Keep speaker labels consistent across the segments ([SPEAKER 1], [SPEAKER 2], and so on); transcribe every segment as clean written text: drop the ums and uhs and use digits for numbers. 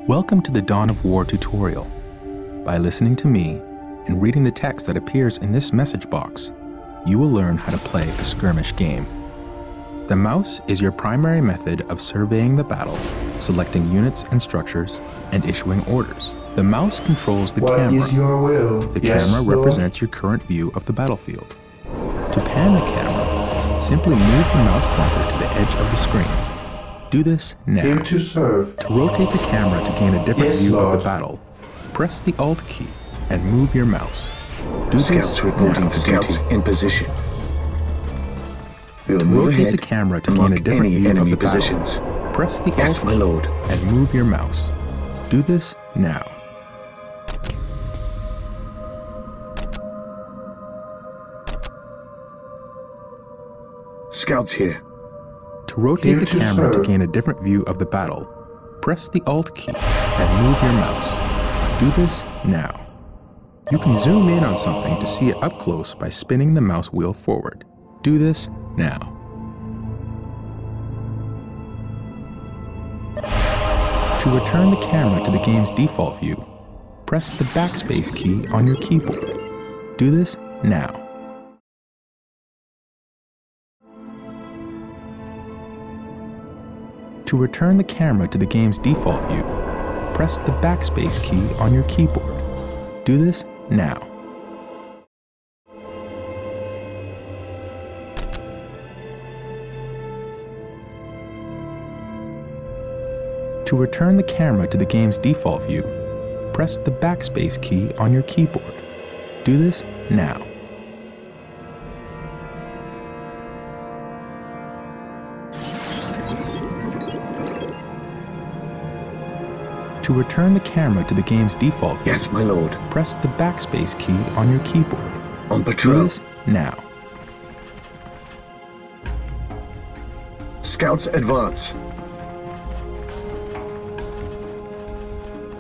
[SPEAKER 1] Welcome to the Dawn of War tutorial. By listening to me and reading the text that appears in this message box, you will learn how to play a skirmish game. The mouse is your primary method of surveying the battle, selecting units and structures, and issuing orders. The mouse controls the camera.
[SPEAKER 2] What is your will?
[SPEAKER 1] The
[SPEAKER 2] Yes,
[SPEAKER 1] camera
[SPEAKER 2] Lord.
[SPEAKER 1] represents your current view of the battlefield. To pan the camera, simply move the mouse pointer to the edge of the screen. Do this now.
[SPEAKER 2] Here to serve.
[SPEAKER 1] To rotate the camera to gain a different
[SPEAKER 2] Yes,
[SPEAKER 1] view of
[SPEAKER 2] Lord.
[SPEAKER 1] the battle, press the Alt key and move your mouse. Do
[SPEAKER 3] Scouts
[SPEAKER 1] this
[SPEAKER 3] reporting
[SPEAKER 1] now.
[SPEAKER 3] for duty in position. We will
[SPEAKER 1] To
[SPEAKER 3] move
[SPEAKER 1] rotate
[SPEAKER 3] ahead
[SPEAKER 1] the camera to
[SPEAKER 3] and
[SPEAKER 1] gain a
[SPEAKER 3] mark
[SPEAKER 1] different
[SPEAKER 3] any
[SPEAKER 1] view of
[SPEAKER 3] enemy
[SPEAKER 1] the battle,
[SPEAKER 3] positions.
[SPEAKER 1] press the
[SPEAKER 3] Yes,
[SPEAKER 1] Alt
[SPEAKER 3] my
[SPEAKER 1] key
[SPEAKER 3] lord.
[SPEAKER 1] and move your mouse. Do this now.
[SPEAKER 3] Scouts here.
[SPEAKER 1] To rotate
[SPEAKER 2] Here
[SPEAKER 1] the
[SPEAKER 2] to
[SPEAKER 1] camera to
[SPEAKER 2] serve.
[SPEAKER 1] gain a different view of the battle, press the Alt key and move your mouse. Do this now. You can zoom in on something to see it up close by spinning the mouse wheel forward. Do this now. To return the camera to the game's default view, press the backspace key on your keyboard. Do this now. To return the camera to the game's default view, press the backspace key on your keyboard. Do this now. To return the camera to the game's default view, press the backspace key on your keyboard. Do this now. To return the camera to the game's default view,
[SPEAKER 3] Yes, my lord.
[SPEAKER 1] press the backspace key on your keyboard.
[SPEAKER 3] On
[SPEAKER 1] Do
[SPEAKER 3] patrol.
[SPEAKER 1] this now.
[SPEAKER 3] Scouts advance.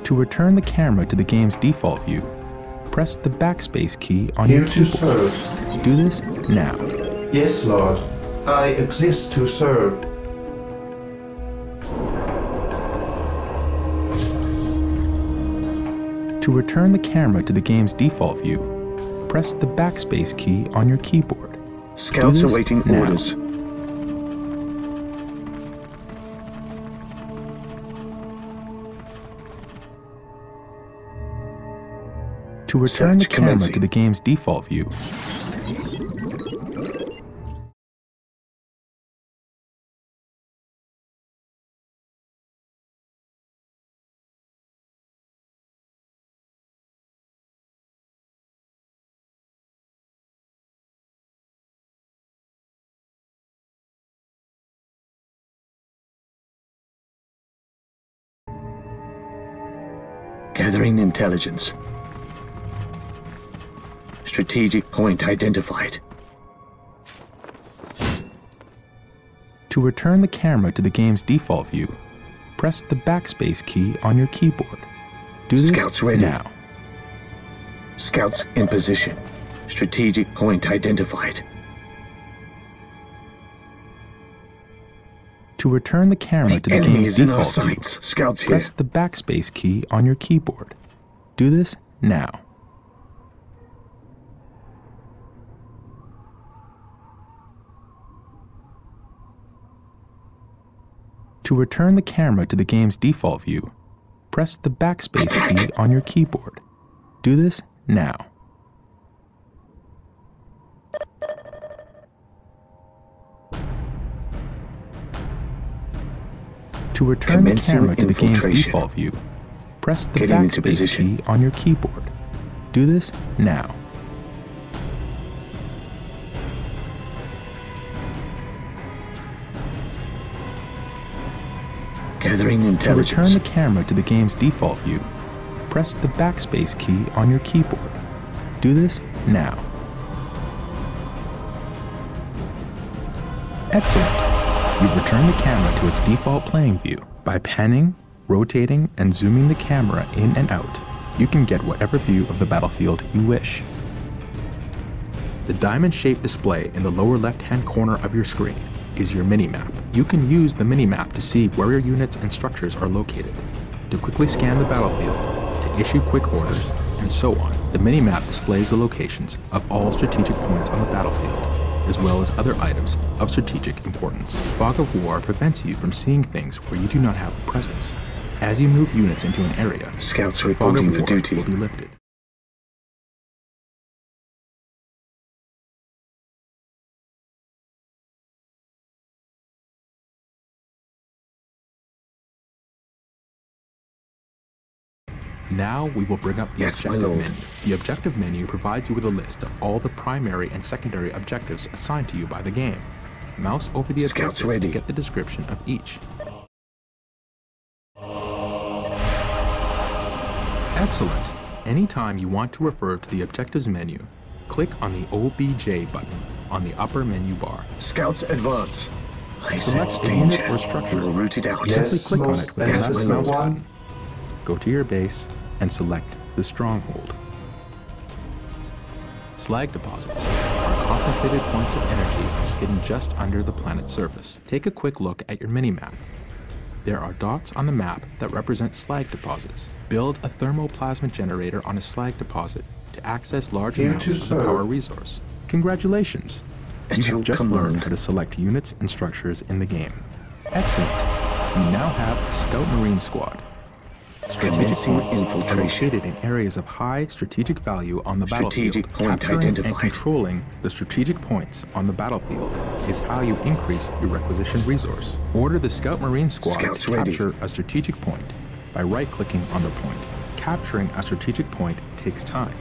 [SPEAKER 1] To return the camera to the game's default view, press the backspace key on
[SPEAKER 2] Here
[SPEAKER 1] your
[SPEAKER 2] to
[SPEAKER 1] keyboard.
[SPEAKER 2] serve.
[SPEAKER 1] Do this now.
[SPEAKER 2] Yes, Lord. I exist to serve.
[SPEAKER 1] To return the camera to the game's default view, press the backspace key on your keyboard.
[SPEAKER 3] Scouts
[SPEAKER 1] this
[SPEAKER 3] awaiting
[SPEAKER 1] now.
[SPEAKER 3] orders.
[SPEAKER 1] To return the
[SPEAKER 3] Search
[SPEAKER 1] camera
[SPEAKER 3] commencing.
[SPEAKER 1] to the game's default view,
[SPEAKER 3] Gathering intelligence. Strategic point identified.
[SPEAKER 1] to return the camera to the game's default view, press the backspace key on your keyboard. Do this
[SPEAKER 3] Scouts ready.
[SPEAKER 1] now.
[SPEAKER 3] Scouts in position. Strategic point identified.
[SPEAKER 1] To return the camera to
[SPEAKER 3] The
[SPEAKER 1] the
[SPEAKER 3] enemy
[SPEAKER 1] game's
[SPEAKER 3] is in our
[SPEAKER 1] default view,
[SPEAKER 3] sights. Scouts here.
[SPEAKER 1] press the backspace key on your keyboard. Do this now. To return the camera to the game's default view, press the backspace key on your keyboard. Do this now. To return the
[SPEAKER 3] Commencing
[SPEAKER 1] camera to the game's
[SPEAKER 3] infiltration.
[SPEAKER 1] default view, press the
[SPEAKER 3] Getting into
[SPEAKER 1] backspace
[SPEAKER 3] position.
[SPEAKER 1] key on your keyboard. Do this now.
[SPEAKER 3] Gathering
[SPEAKER 1] To return
[SPEAKER 3] intelligence.
[SPEAKER 1] the camera to the game's default view, press the backspace key on your keyboard. Do this now. Excellent! You've returned the camera to its default playing view. By panning, rotating, and zooming the camera in and out, you can get whatever view of the battlefield you wish. The diamond-shaped display in the lower left-hand corner of your screen is your minimap. You can use the minimap to see where your units and structures are located. to quickly scan the battlefield, to issue quick orders, and so on. The minimap displays the locations of all strategic points on the battlefield, as well as other items of strategic importance. Fog of War prevents you from seeing things where you do not have a presence. As you move units into an area,
[SPEAKER 3] Scouts
[SPEAKER 1] the Fog of
[SPEAKER 3] reporting for
[SPEAKER 1] War
[SPEAKER 3] duty.
[SPEAKER 1] will be lifted. Now we will bring up the
[SPEAKER 3] Yes, my
[SPEAKER 1] objective
[SPEAKER 3] lord.
[SPEAKER 1] menu. The objective menu provides you with a list of all the primary and secondary objectives assigned to you by the game. Mouse over the
[SPEAKER 3] Scouts
[SPEAKER 1] objective
[SPEAKER 3] ready.
[SPEAKER 1] to get the description of each. Excellent. Anytime you want to refer to the objectives menu, click on the OBJ button on the upper menu bar.
[SPEAKER 3] Scouts advance. I
[SPEAKER 1] Select
[SPEAKER 3] sense
[SPEAKER 1] a unit
[SPEAKER 3] danger.
[SPEAKER 1] or structure.
[SPEAKER 3] We will root it out.
[SPEAKER 2] Yes.
[SPEAKER 1] Simply click on it with the
[SPEAKER 3] Yes,
[SPEAKER 1] left
[SPEAKER 3] my
[SPEAKER 1] mouse
[SPEAKER 3] lord.
[SPEAKER 1] button. Go to your base and select the stronghold. Slag deposits are concentrated points of energy hidden just under the planet's surface. Take a quick look at your minimap. There are dots on the map that represent slag deposits. Build a thermoplasma generator on a slag deposit to access large
[SPEAKER 2] Here
[SPEAKER 1] amounts
[SPEAKER 2] to
[SPEAKER 1] of the
[SPEAKER 2] serve.
[SPEAKER 1] power resource. Congratulations!
[SPEAKER 3] At
[SPEAKER 1] You
[SPEAKER 3] your
[SPEAKER 1] have just
[SPEAKER 3] command.
[SPEAKER 1] learned how to select units and structures in the game. Excellent! You now have a Scout Marine Squad. Strategic
[SPEAKER 3] Commencing
[SPEAKER 1] points are
[SPEAKER 3] infiltration.
[SPEAKER 1] located in areas of high strategic value on the
[SPEAKER 3] Strategic
[SPEAKER 1] battlefield.
[SPEAKER 3] point
[SPEAKER 1] Capturing and
[SPEAKER 3] identified.
[SPEAKER 1] controlling the strategic points on the battlefield is how you increase your requisition resource. Order the Scout Marine Squad
[SPEAKER 3] Scouts
[SPEAKER 1] to
[SPEAKER 3] ready.
[SPEAKER 1] capture a strategic point by right-clicking on the point. Capturing a strategic point takes time.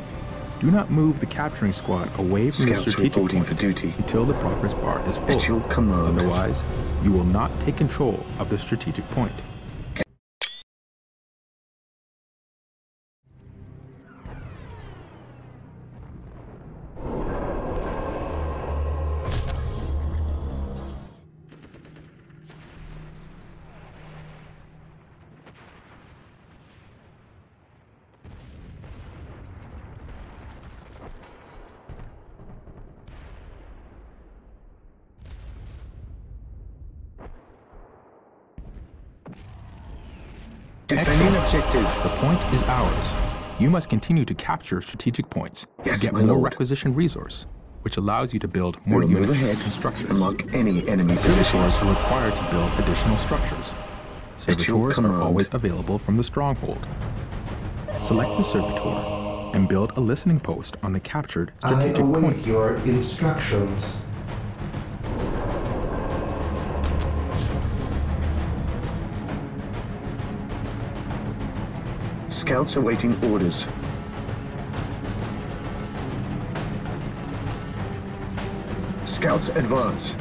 [SPEAKER 1] Do not move the capturing squad away from the
[SPEAKER 3] Scouts
[SPEAKER 1] strategic
[SPEAKER 3] reporting
[SPEAKER 1] point
[SPEAKER 3] for duty.
[SPEAKER 1] until the progress bar is full.
[SPEAKER 3] At your command.
[SPEAKER 1] Otherwise, you will not take control of the strategic point.
[SPEAKER 3] Defending objective.
[SPEAKER 1] The point is ours. You must continue to capture strategic points
[SPEAKER 3] Yes,
[SPEAKER 1] to get
[SPEAKER 3] my
[SPEAKER 1] more
[SPEAKER 3] lord.
[SPEAKER 1] requisition resource, which allows you to build
[SPEAKER 3] We
[SPEAKER 1] more
[SPEAKER 3] will move
[SPEAKER 1] units and structures.
[SPEAKER 3] and mark any enemy
[SPEAKER 1] Servitors
[SPEAKER 3] positions.
[SPEAKER 1] are required to build additional structures.
[SPEAKER 3] At your
[SPEAKER 1] Servitors are
[SPEAKER 3] command.
[SPEAKER 1] always available from the stronghold. Select the servitor and build a listening post on the captured
[SPEAKER 2] I
[SPEAKER 1] strategic
[SPEAKER 2] await
[SPEAKER 1] point.
[SPEAKER 2] your instructions.
[SPEAKER 3] Scouts awaiting orders. Scouts advance.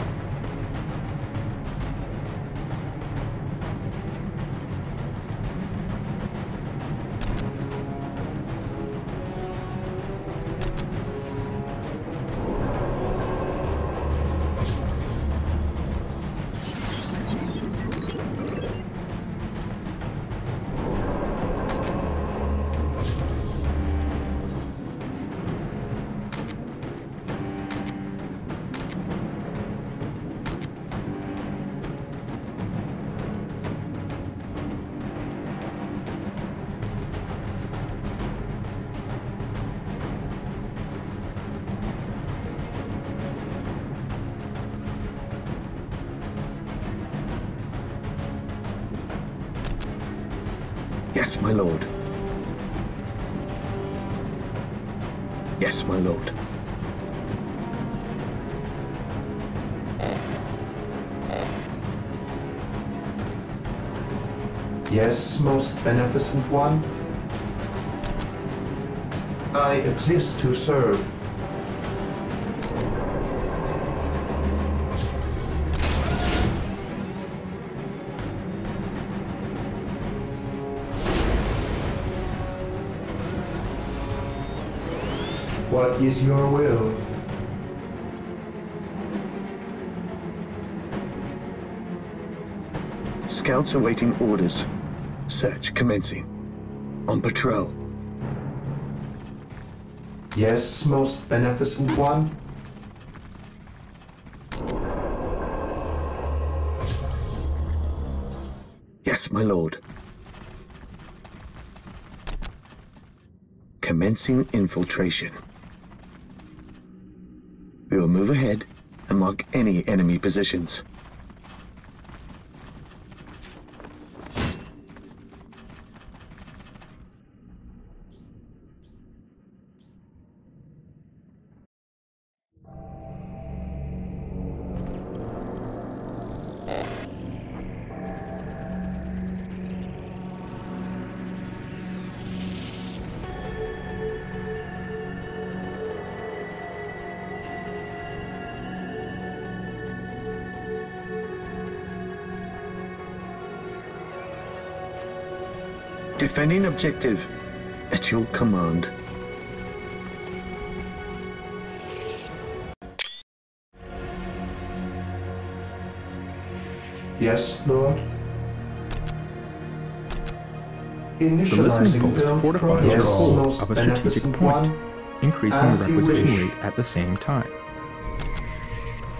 [SPEAKER 3] Yes, my lord. Yes, my lord.
[SPEAKER 2] Yes, most beneficent one. I exist to serve. What is your will?
[SPEAKER 3] Scouts awaiting orders. Search commencing. On patrol.
[SPEAKER 2] Yes, most beneficent one.
[SPEAKER 3] Yes, my lord. Commencing infiltration. We will move ahead and mark any enemy positions. Defending objective at your command.
[SPEAKER 2] Yes, Lord.
[SPEAKER 1] The listening post fortifies your hold of a strategic point, increasing the requisition rate at the same time.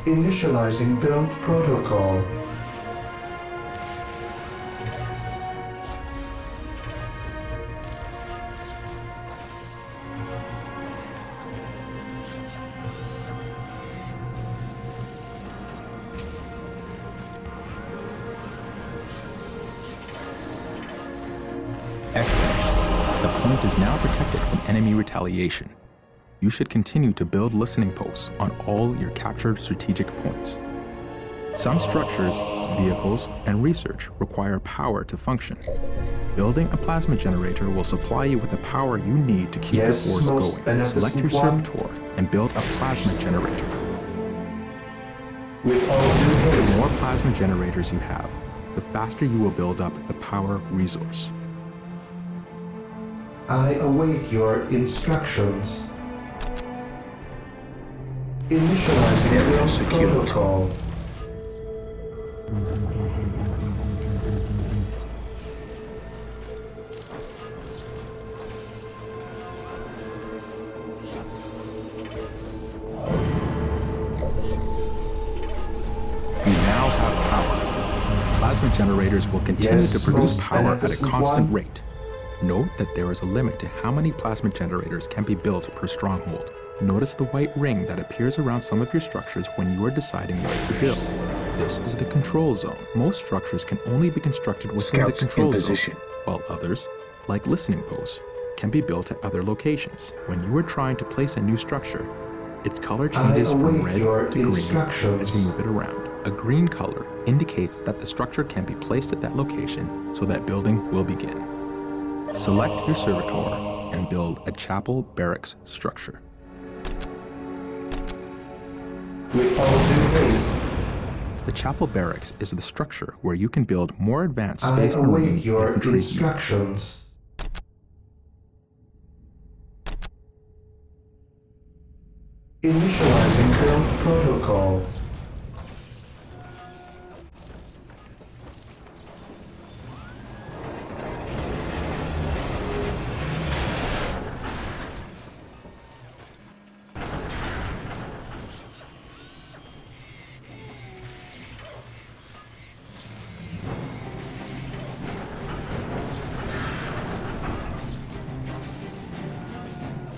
[SPEAKER 2] Initializing build protocol.
[SPEAKER 1] Excellent. The point is now protected from enemy retaliation. You should continue to build listening posts on all your captured strategic points. Some structures, vehicles, and research require power to function. Building a plasma generator will supply you with the power you need to keep your force going. Select your servitor and build a plasma generator. The more plasma generators you have, the faster you will build up the power resource.
[SPEAKER 2] I await your instructions. Initializing
[SPEAKER 3] Area
[SPEAKER 2] build
[SPEAKER 3] secured.
[SPEAKER 2] protocol.
[SPEAKER 1] You now have power. Plasma generators will continue
[SPEAKER 2] Yes,
[SPEAKER 1] to produce
[SPEAKER 2] most
[SPEAKER 1] power at a
[SPEAKER 2] beneficent
[SPEAKER 1] constant
[SPEAKER 2] one.
[SPEAKER 1] rate. Note that there is a limit to how many plasma generators can be built per stronghold. Notice the white ring that appears around some of your structures when you are deciding what to build. This is the control zone. Most structures can only be constructed within
[SPEAKER 3] Scouts
[SPEAKER 1] the
[SPEAKER 3] in
[SPEAKER 1] control zone,
[SPEAKER 3] position.
[SPEAKER 1] while others, like listening posts, can be built at other locations. When you are trying to place a new structure, its color changes from
[SPEAKER 2] await
[SPEAKER 1] red
[SPEAKER 2] your
[SPEAKER 1] to green
[SPEAKER 2] instructions.
[SPEAKER 1] as you move it around. A green color indicates that the structure can be placed at that location, so that building will begin. Select your servitor and build a chapel barracks structure.
[SPEAKER 2] With all due haste,
[SPEAKER 1] The chapel barracks is the structure where you can build more advanced
[SPEAKER 2] I
[SPEAKER 1] Space Marine
[SPEAKER 2] await your
[SPEAKER 1] infantry units.
[SPEAKER 2] instructions. Initializing build protocol.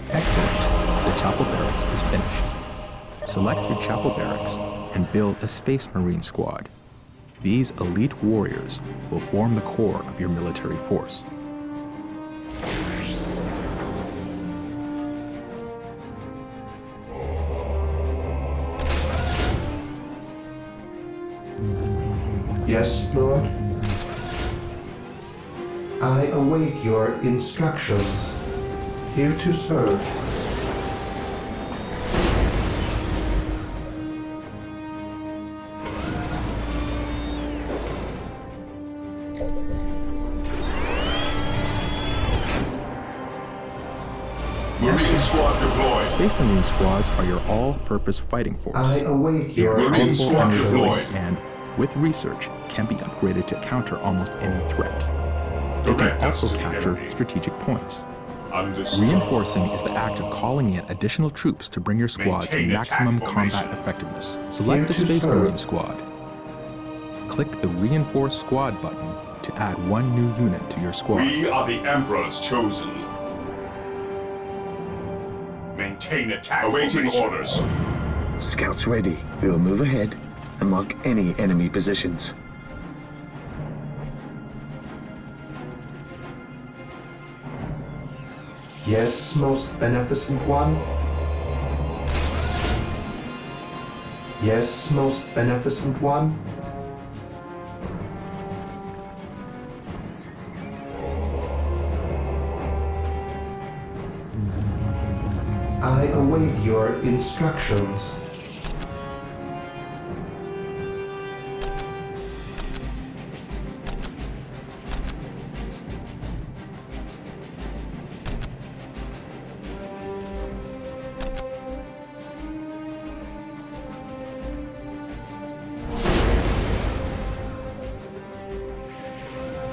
[SPEAKER 1] Excellent. The chapel barracks is finished. Select your chapel barracks and build a Space Marine squad. These elite warriors will form the core of your military force.
[SPEAKER 2] Yes, Lord. I await your instructions. Here to serve.
[SPEAKER 4] Marine squad deployed.
[SPEAKER 1] Space Marine squads are your all-purpose fighting force.
[SPEAKER 2] I await
[SPEAKER 1] They are
[SPEAKER 2] your
[SPEAKER 4] Marine
[SPEAKER 1] powerful and
[SPEAKER 4] squad
[SPEAKER 1] resilient,
[SPEAKER 4] deployed.
[SPEAKER 1] and, with research, can be upgraded to counter almost any threat. They can
[SPEAKER 4] Direct us
[SPEAKER 1] also
[SPEAKER 4] to the
[SPEAKER 1] capture
[SPEAKER 4] enemy.
[SPEAKER 1] strategic points.
[SPEAKER 4] Understood.
[SPEAKER 1] Reinforcing is the act of calling in additional troops to bring your squad to
[SPEAKER 4] Maintain
[SPEAKER 1] maximum
[SPEAKER 4] attack
[SPEAKER 1] combat
[SPEAKER 4] formation.
[SPEAKER 1] effectiveness. Select
[SPEAKER 2] Here
[SPEAKER 1] the
[SPEAKER 2] to
[SPEAKER 1] Space
[SPEAKER 2] serve.
[SPEAKER 1] Marine squad. Click the Reinforce Squad button to add one new unit to your squad.
[SPEAKER 4] We are the Emperor's chosen. Maintain attack. Awaiting orders.
[SPEAKER 3] Scouts ready. We will move ahead and mark any enemy positions.
[SPEAKER 2] Yes, most beneficent one. Yes, most beneficent one. I await your instructions.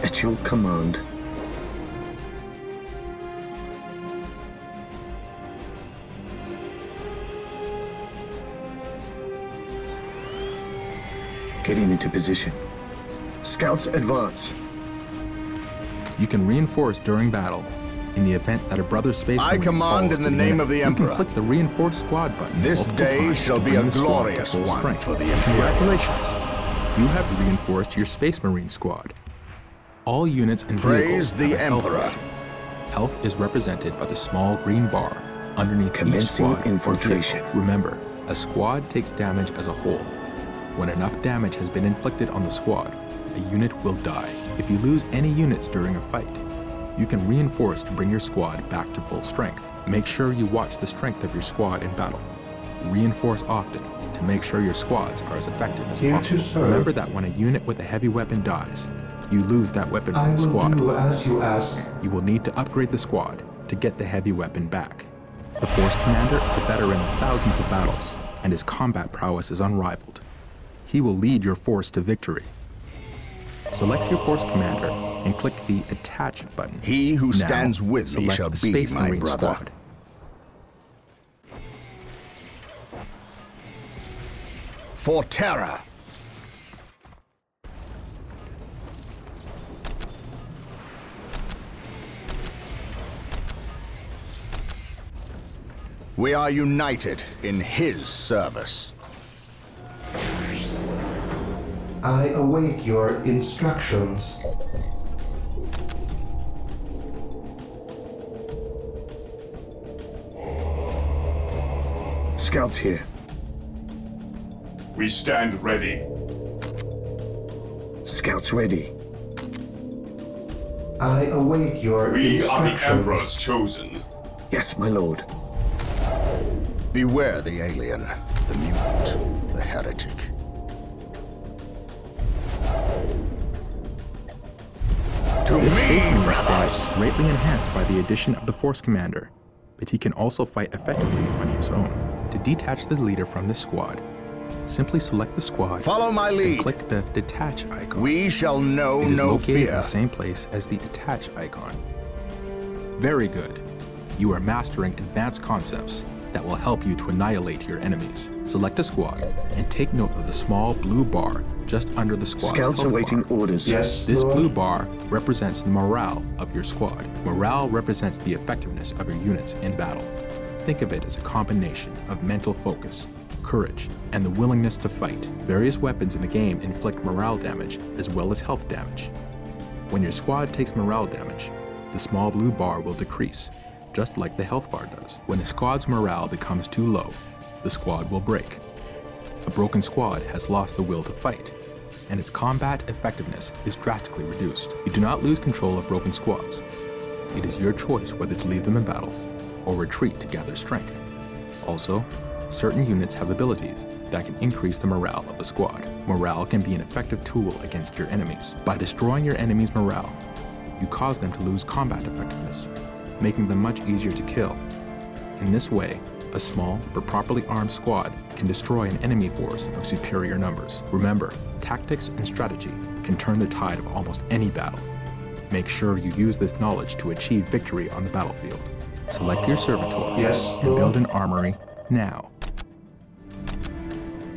[SPEAKER 3] At your command. Getting into position. Scouts advance.
[SPEAKER 1] You can reinforce during battle. In the event that a brother's space
[SPEAKER 5] I command in the name of the Emperor.
[SPEAKER 1] You can click the reinforce squad button.
[SPEAKER 5] This day shall be a glorious one for the Emperor.
[SPEAKER 1] Congratulations. You have reinforced your Space Marine squad. All units and
[SPEAKER 5] Praise
[SPEAKER 1] vehicles
[SPEAKER 5] the
[SPEAKER 1] have a health
[SPEAKER 5] Emperor.
[SPEAKER 1] rating. Health is represented by the small green bar underneath each
[SPEAKER 3] Commencing
[SPEAKER 1] squad.
[SPEAKER 3] infiltration.
[SPEAKER 1] Remember, a squad takes damage as a whole. When enough damage has been inflicted on the squad, a unit will die. If you lose any units during a fight, you can reinforce to bring your squad back to full strength. Make sure you watch the strength of your squad in battle. Reinforce often to make sure your squads are as effective as
[SPEAKER 2] Here to
[SPEAKER 1] possible.
[SPEAKER 2] serve.
[SPEAKER 1] Remember that when a unit with a heavy weapon dies, you lose that weapon
[SPEAKER 2] I
[SPEAKER 1] from the
[SPEAKER 2] will
[SPEAKER 1] squad.
[SPEAKER 2] do as you ask.
[SPEAKER 1] You will need to upgrade the squad to get the heavy weapon back. The Force Commander is a veteran of thousands of battles, and his combat prowess is unrivaled. He will lead your force to victory. Select your Force Commander and click the Attach button.
[SPEAKER 5] He who
[SPEAKER 1] Now,
[SPEAKER 5] stands with me
[SPEAKER 1] select
[SPEAKER 5] shall
[SPEAKER 1] the
[SPEAKER 5] be
[SPEAKER 1] Space
[SPEAKER 5] my
[SPEAKER 1] Marine
[SPEAKER 5] brother.
[SPEAKER 1] Squad.
[SPEAKER 5] For terror. We are united in his service.
[SPEAKER 2] I await your instructions.
[SPEAKER 3] Scouts here.
[SPEAKER 4] We stand ready.
[SPEAKER 3] Scouts ready.
[SPEAKER 2] I await your
[SPEAKER 4] We are the
[SPEAKER 2] instructions.
[SPEAKER 4] Emperor's chosen.
[SPEAKER 3] Yes, my lord.
[SPEAKER 5] Beware the alien, the mutant, the heretic. To
[SPEAKER 1] This Space
[SPEAKER 5] me,
[SPEAKER 1] Marine squad
[SPEAKER 5] brothers!
[SPEAKER 1] is greatly enhanced by the addition of the Force Commander, but he can also fight effectively on his own. To detach the leader from this squad, simply select the squad
[SPEAKER 5] Follow my
[SPEAKER 1] and
[SPEAKER 5] lead.
[SPEAKER 1] click the Detach icon.
[SPEAKER 5] We shall know
[SPEAKER 1] It is
[SPEAKER 5] no
[SPEAKER 1] located in
[SPEAKER 5] fear.
[SPEAKER 1] the same place as the Attach icon. Very good. You are mastering advanced concepts that will help you to annihilate your enemies. Select a squad and take note of the small blue bar just under the squad's
[SPEAKER 3] Scouts
[SPEAKER 1] health
[SPEAKER 3] awaiting
[SPEAKER 1] bar.
[SPEAKER 3] orders.
[SPEAKER 2] Yes,
[SPEAKER 1] This
[SPEAKER 2] Lord.
[SPEAKER 1] blue bar represents the morale of your squad. Morale represents the effectiveness of your units in battle. Think of it as a combination of mental focus, courage, and the willingness to fight. Various weapons in the game inflict morale damage as well as health damage. When your squad takes morale damage, the small blue bar will decrease, just like the health bar does. When the squad's morale becomes too low, the squad will break. A broken squad has lost the will to fight, and its combat effectiveness is drastically reduced. You do not lose control of broken squads. It is your choice whether to leave them in battle or retreat to gather strength. Also, certain units have abilities that can increase the morale of a squad. Morale can be an effective tool against your enemies. By destroying your enemy's morale, you cause them to lose combat effectiveness, making them much easier to kill. In this way, a small but properly armed squad can destroy an enemy force of superior numbers. Remember, tactics and strategy can turn the tide of almost any battle. Make sure you use this knowledge to achieve victory on the battlefield. Select your servitor
[SPEAKER 2] Yes,
[SPEAKER 1] and build
[SPEAKER 2] Lord.
[SPEAKER 1] an armory now.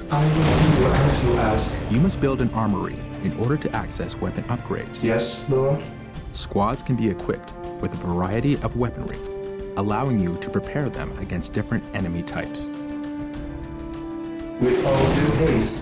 [SPEAKER 2] I will do as you ask.
[SPEAKER 1] You must build an armory in order to access weapon upgrades.
[SPEAKER 2] Yes, Lord.
[SPEAKER 1] Squads can be equipped with a variety of weaponry, allowing you to prepare them against different enemy types.
[SPEAKER 2] With all due haste.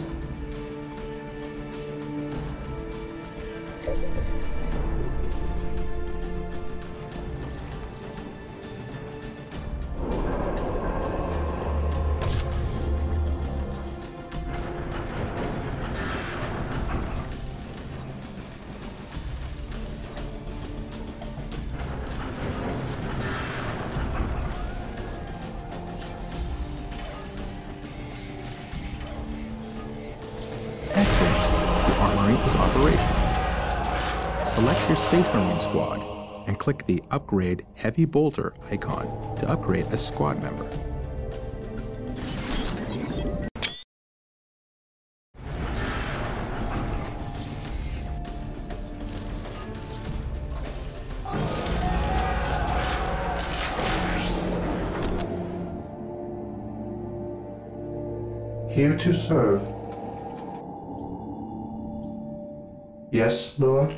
[SPEAKER 1] Excellent. The armory is operational. Select your Space Marine squad and click the Upgrade Heavy Bolter icon to upgrade a squad member.
[SPEAKER 2] Here to serve. Yes, Lord?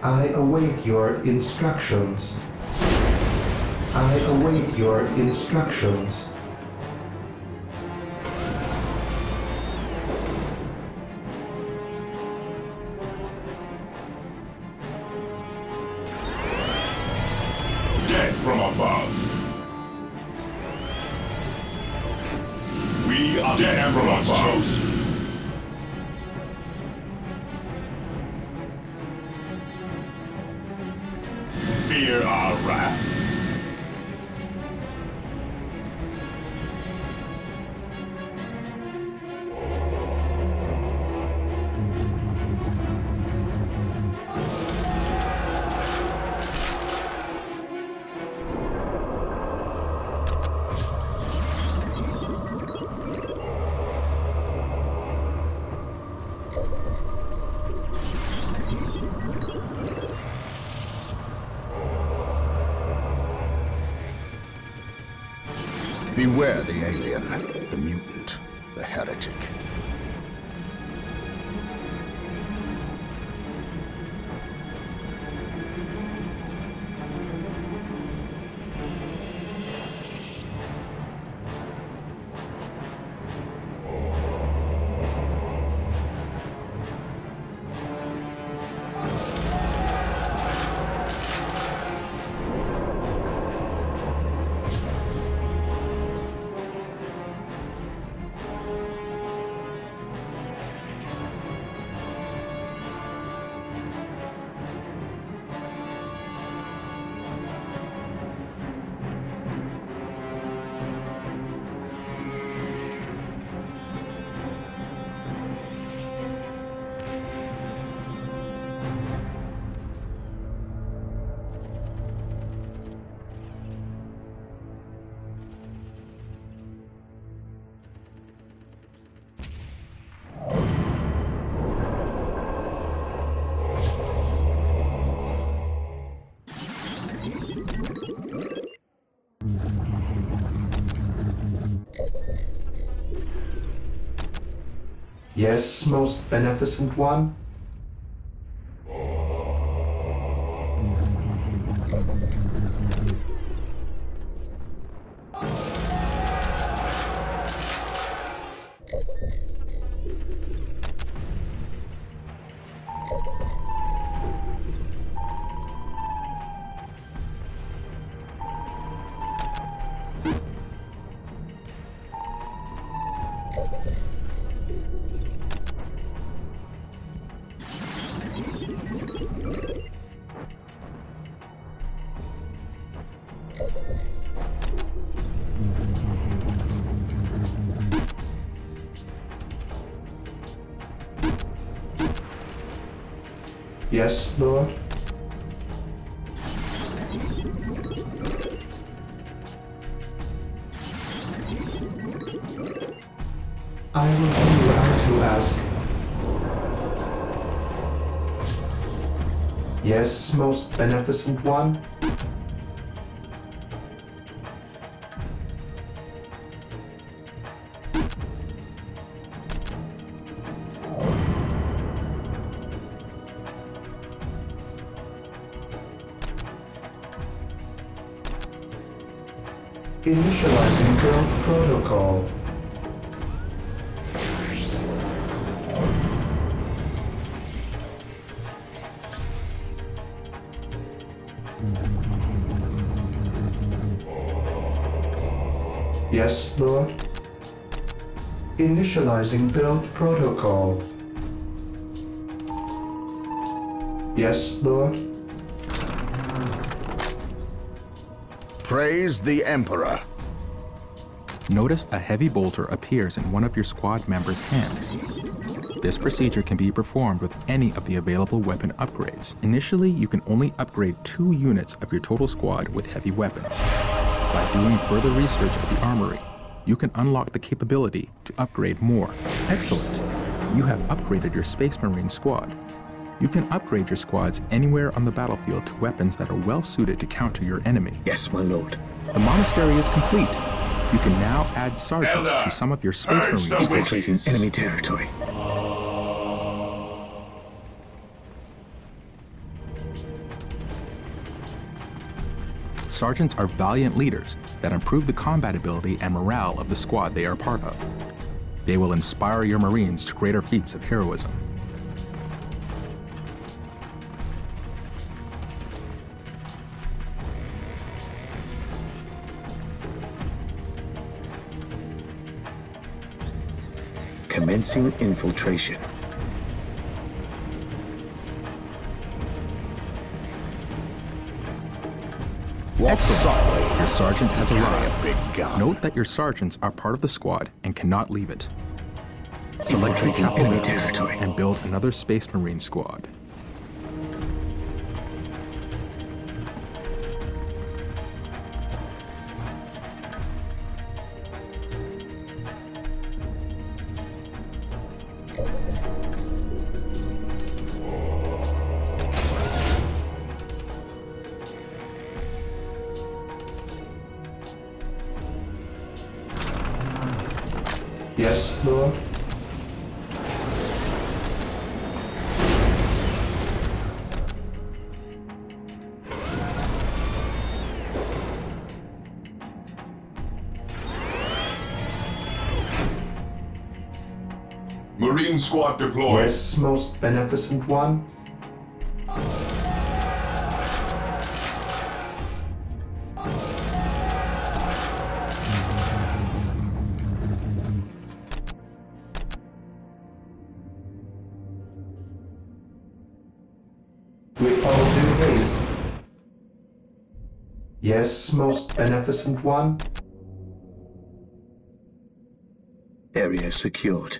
[SPEAKER 2] I await your instructions. I await your instructions.
[SPEAKER 4] Dead from above. We are dead from above. Chosen. Fear our wrath.
[SPEAKER 5] Beware the alien, the mutant, the heretic.
[SPEAKER 2] Yes, most beneficent one? Yes, Lord? I will do as you ask. Yes, most beneficent one. Initializing build protocol. Yes, Lord. Initializing build protocol. Yes, Lord.
[SPEAKER 5] Praise the Emperor.
[SPEAKER 1] Notice a heavy bolter appears in one of your squad members' hands. This procedure can be performed with any of the available weapon upgrades. Initially, you can only upgrade 2 units of your total squad with heavy weapons. By doing further research of the armory, you can unlock the capability to upgrade more. Excellent! You have upgraded your Space Marine squad. You can upgrade your squads anywhere on the battlefield to weapons that are well suited to counter your enemy.
[SPEAKER 3] Yes, my lord.
[SPEAKER 1] The monastery is complete. You can now add sergeants to some of your Space Marine squads.
[SPEAKER 3] Infiltrating enemy territory.
[SPEAKER 1] Sergeants are valiant leaders that improve the combat ability and morale of the squad they are part of. They will inspire your Marines to greater feats of heroism.
[SPEAKER 3] Commencing infiltration.
[SPEAKER 5] Walk
[SPEAKER 1] Excellent.
[SPEAKER 5] softly.
[SPEAKER 1] Your sergeant has
[SPEAKER 5] Carry
[SPEAKER 1] arrived.
[SPEAKER 5] a big gun.
[SPEAKER 1] Note that your sergeants are part of the squad and cannot leave it. Select your
[SPEAKER 3] Infiltrating
[SPEAKER 1] capital
[SPEAKER 3] enemy
[SPEAKER 1] barracks
[SPEAKER 3] territory.
[SPEAKER 1] and build another Space Marine squad.
[SPEAKER 2] Yes, Lord.
[SPEAKER 4] Marine squad deployed.
[SPEAKER 2] Yes, most beneficent one. With all due haste. Yes, most beneficent one.
[SPEAKER 3] Area secured.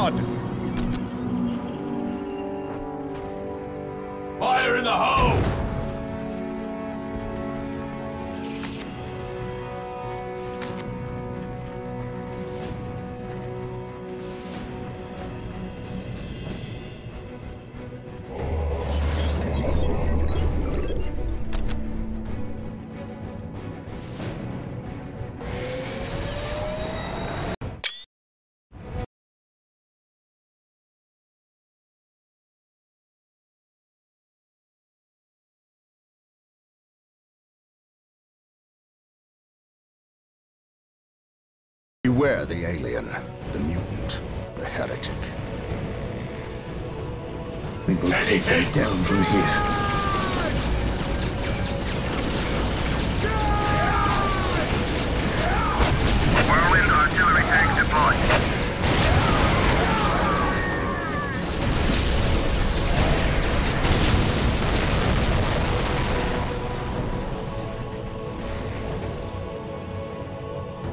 [SPEAKER 5] god!
[SPEAKER 4] Fire in the hole!
[SPEAKER 5] Beware the alien, the mutant, the heretic.
[SPEAKER 3] We will take them down from here.
[SPEAKER 6] Whirlwind artillery tanks deployed.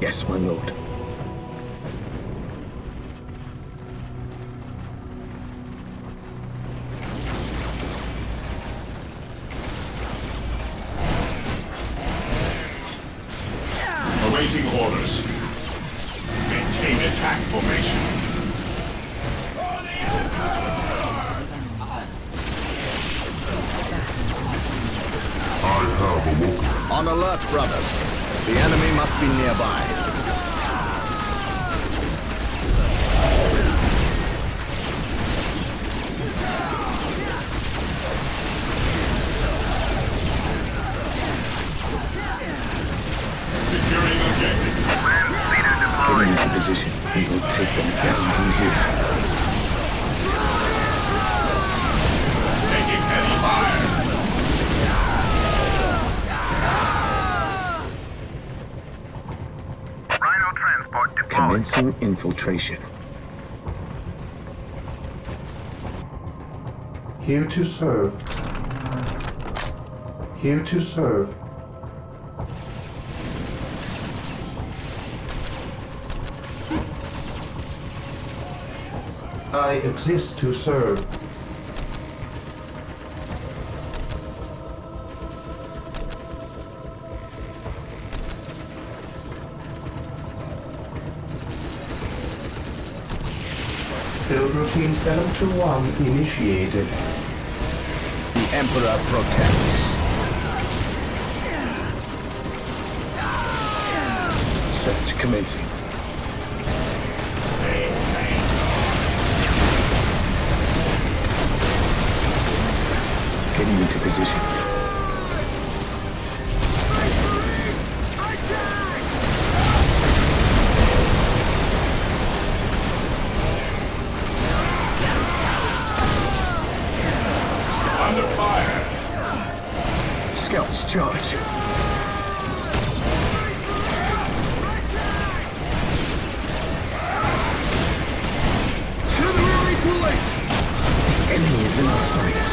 [SPEAKER 3] Yes, my lord.
[SPEAKER 4] Awaiting orders. Maintain attack formation.
[SPEAKER 5] On alert, brothers. The enemy must be nearby.
[SPEAKER 4] Securing objective.
[SPEAKER 3] Getting into position. We will take them down from here.
[SPEAKER 4] Taking heavy fire.
[SPEAKER 6] Rhino transport deployed.
[SPEAKER 3] Commencing infiltration.
[SPEAKER 2] Here to serve. Here to serve. I exist to serve. Build routine 721 initiated.
[SPEAKER 5] The Emperor protects.
[SPEAKER 3] Search commencing. Getting into position.
[SPEAKER 4] Under fire.
[SPEAKER 3] Scouts charge. Further bullet! The enemy is in our sights.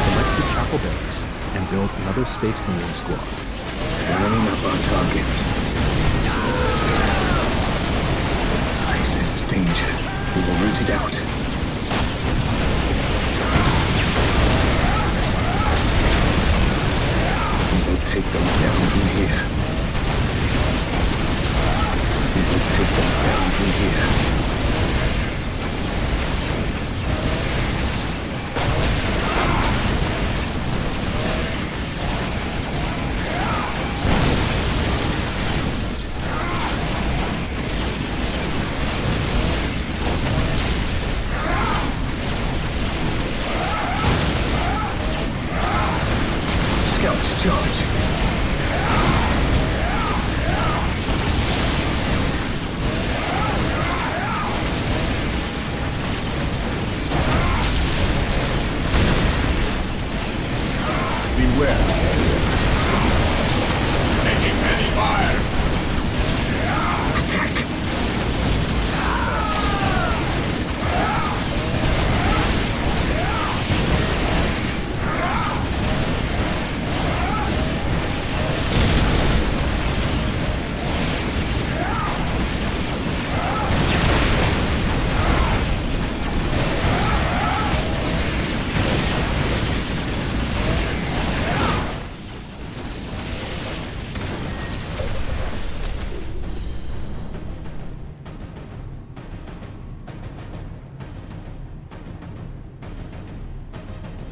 [SPEAKER 1] Select the chapel barracks and build another Space Marine squad.
[SPEAKER 3] Lining up our targets. I sense danger. We will root it out. We will take them down from here. We will take them down from here. Scouts charge.
[SPEAKER 5] Beware.
[SPEAKER 4] Taking heavy fire.
[SPEAKER 3] Attack.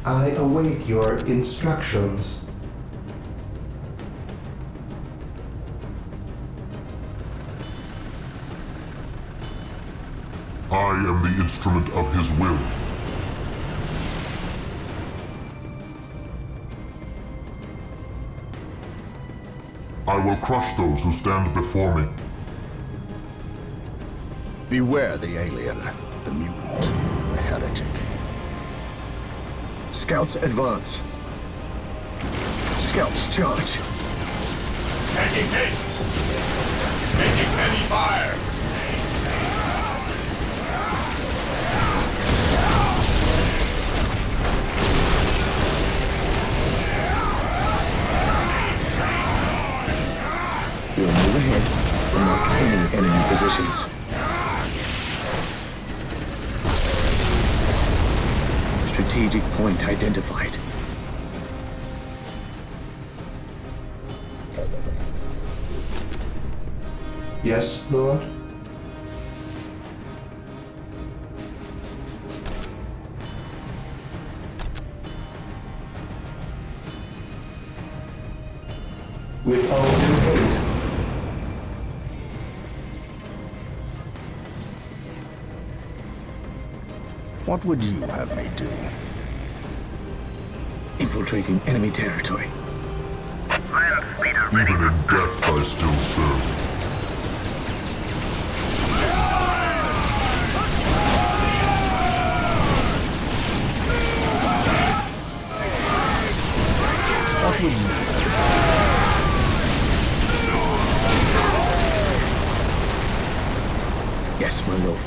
[SPEAKER 2] I await your instructions.
[SPEAKER 7] I am the instrument of his will. I will crush those who stand before me.
[SPEAKER 5] Beware the alien, the mutant, the heretic.
[SPEAKER 3] Scouts advance. Scouts charge.
[SPEAKER 4] Taking hits. Making heavy fire.
[SPEAKER 3] We'll move ahead and mark any enemy positions. Strategic point identified.
[SPEAKER 2] Yes, Lord? With all due haste.
[SPEAKER 5] What would you have me do?
[SPEAKER 3] Infiltrating enemy territory.
[SPEAKER 6] Land speeder ready.
[SPEAKER 7] Even in death I still serve.
[SPEAKER 5] What would you
[SPEAKER 3] Yes, my lord.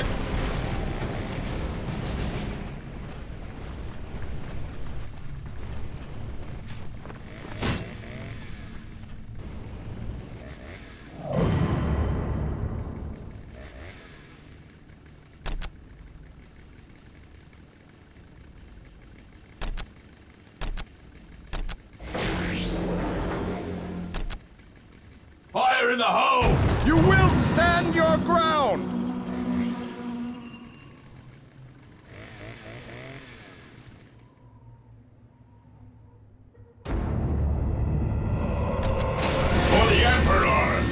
[SPEAKER 4] Fire in the hole!
[SPEAKER 5] You will stand your ground!
[SPEAKER 4] For the Emperor!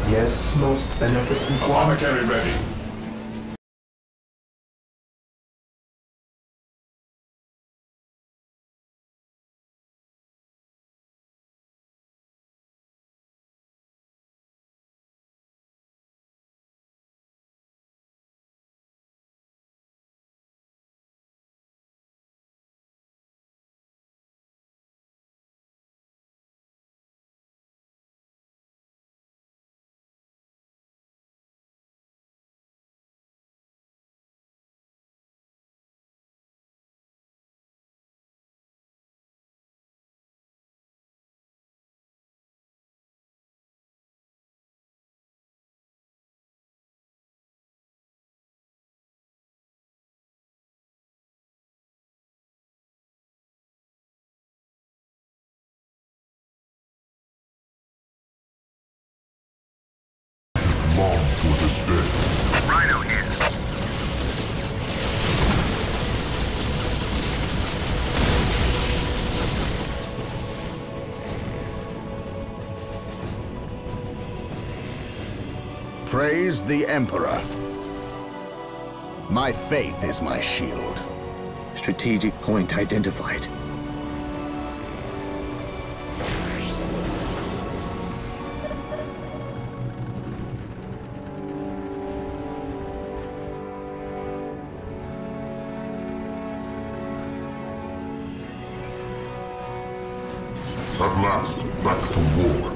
[SPEAKER 2] Yes, most beneficent one.
[SPEAKER 4] Apothecary ready.
[SPEAKER 7] Long for this day.
[SPEAKER 6] Rhino here.
[SPEAKER 5] Praise the Emperor. My faith is my shield.
[SPEAKER 3] Strategic point identified.
[SPEAKER 7] At last, back to war.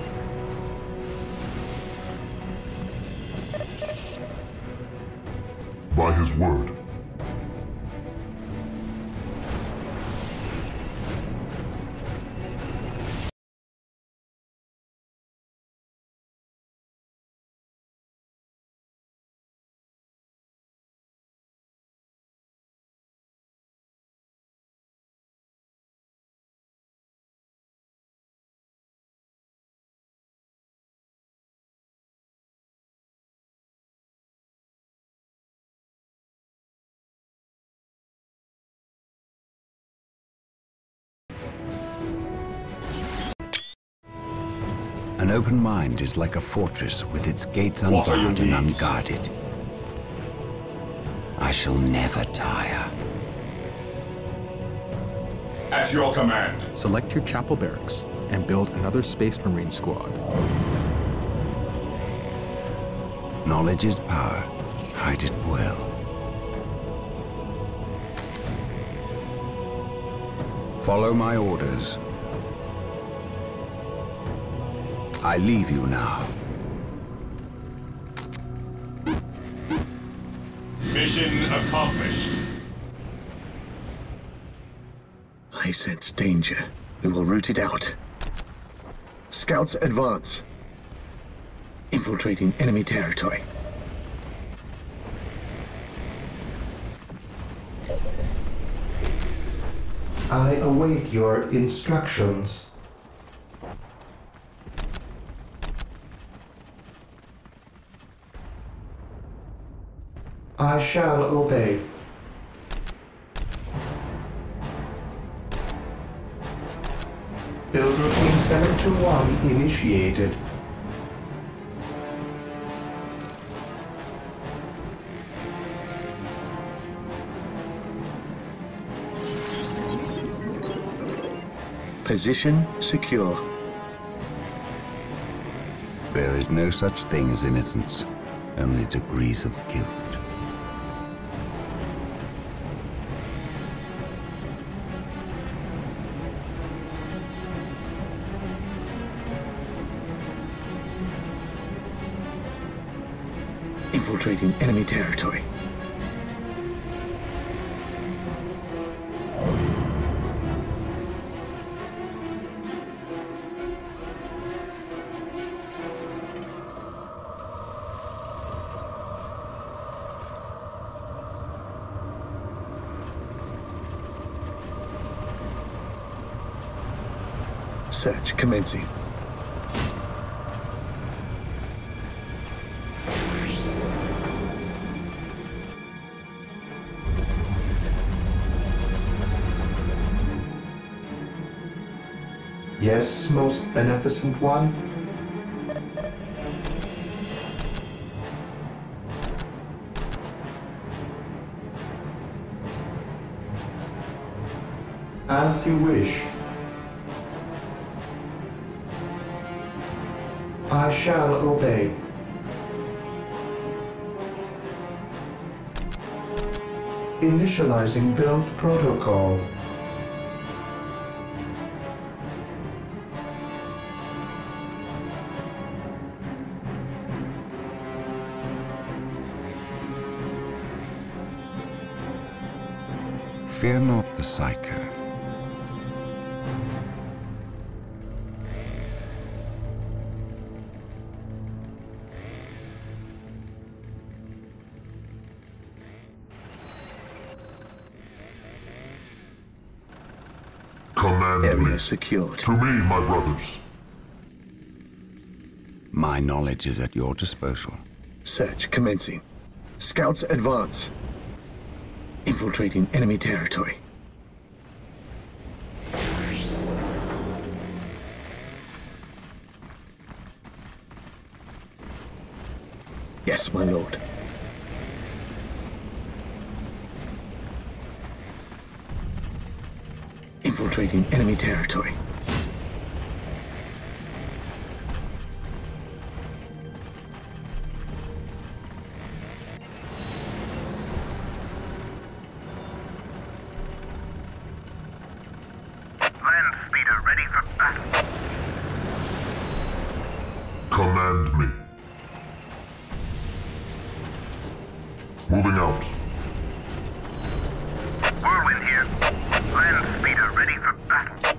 [SPEAKER 7] By his word.
[SPEAKER 8] An open mind is like a fortress with its gates
[SPEAKER 4] What are your
[SPEAKER 8] unbarred and
[SPEAKER 4] needs?
[SPEAKER 8] unguarded. I shall never tire.
[SPEAKER 4] At your command.
[SPEAKER 1] Select your chapel barracks and build another Space Marine squad.
[SPEAKER 8] Knowledge is power. Hide it well. Follow my orders. I leave you now.
[SPEAKER 4] Mission accomplished.
[SPEAKER 3] I sense danger. We will root it out. Scouts advance. Infiltrating enemy territory.
[SPEAKER 2] I await your instructions. I shall obey. Build routine 721 initiated.
[SPEAKER 3] Position secure.
[SPEAKER 8] There is no such thing as innocence, only degrees of guilt.
[SPEAKER 3] Infiltrating enemy territory. Search commencing.
[SPEAKER 2] Yes, most beneficent one. As you wish. I shall obey. Initializing build protocol.
[SPEAKER 8] Fear not the psycho.
[SPEAKER 7] Command me.
[SPEAKER 3] Area secured.
[SPEAKER 7] To me, my brothers.
[SPEAKER 8] My knowledge is at your disposal.
[SPEAKER 3] Search commencing. Scouts advance. Infiltrating enemy territory. Yes, my lord. Infiltrating enemy territory.
[SPEAKER 6] Land speeder ready for battle.
[SPEAKER 7] Command me. Moving out.
[SPEAKER 6] Whirlwind here. Land speeder ready for battle.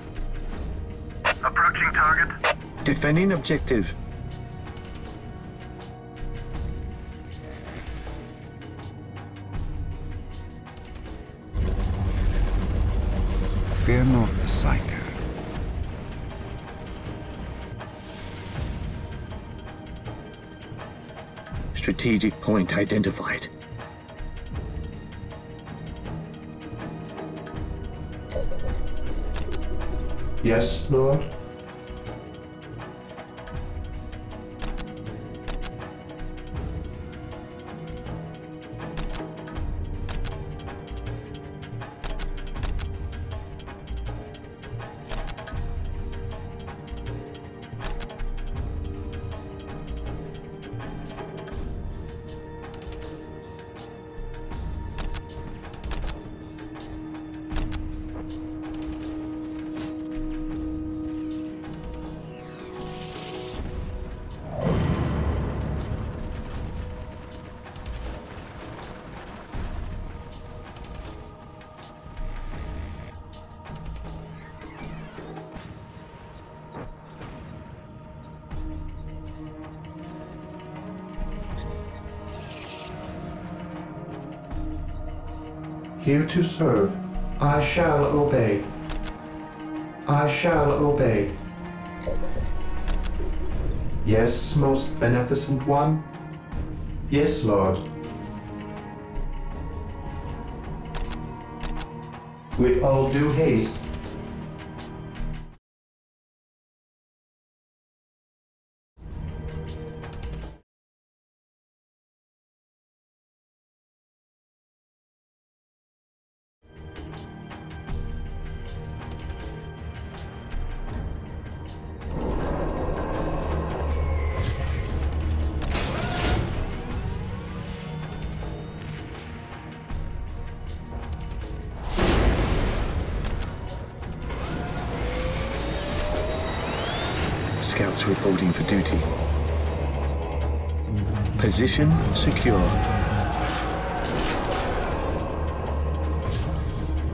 [SPEAKER 6] Approaching target.
[SPEAKER 3] Defending objective.
[SPEAKER 8] Fear not the psycho.
[SPEAKER 3] Strategic point identified.
[SPEAKER 2] Yes, Lord. Here to serve. I shall obey. I shall obey. Yes, most beneficent one? Yes, Lord. With all due haste.
[SPEAKER 3] Scouts reporting for duty. Position secure.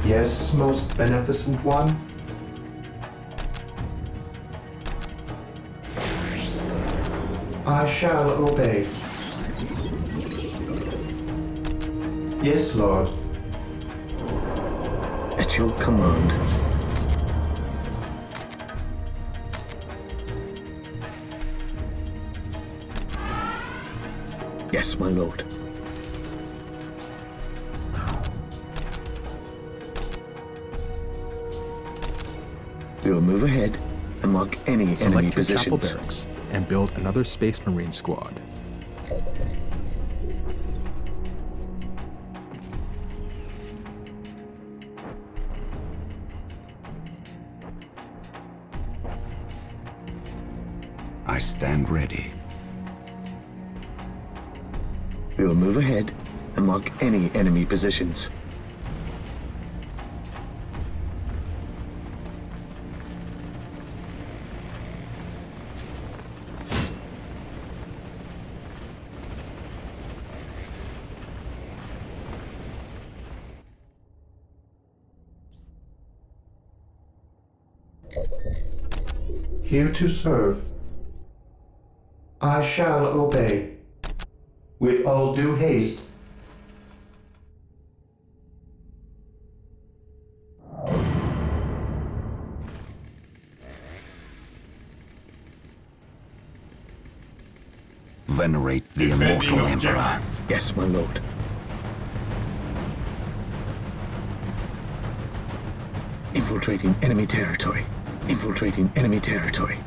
[SPEAKER 2] Yes, most beneficent one? I shall obey. Yes, Lord.
[SPEAKER 3] At your command. Yes, my lord. We will move ahead and mark any enemy
[SPEAKER 1] Select your chapel
[SPEAKER 3] positions.
[SPEAKER 1] barracks and build another Space Marine squad.
[SPEAKER 8] I stand ready.
[SPEAKER 3] We will move ahead and mark any enemy positions.
[SPEAKER 2] Here to serve. I shall obey. With all due haste.
[SPEAKER 8] Venerate the
[SPEAKER 4] Defending
[SPEAKER 8] immortal
[SPEAKER 4] objective.
[SPEAKER 8] Emperor.
[SPEAKER 3] Yes, my lord. Infiltrating enemy territory. Infiltrating enemy territory.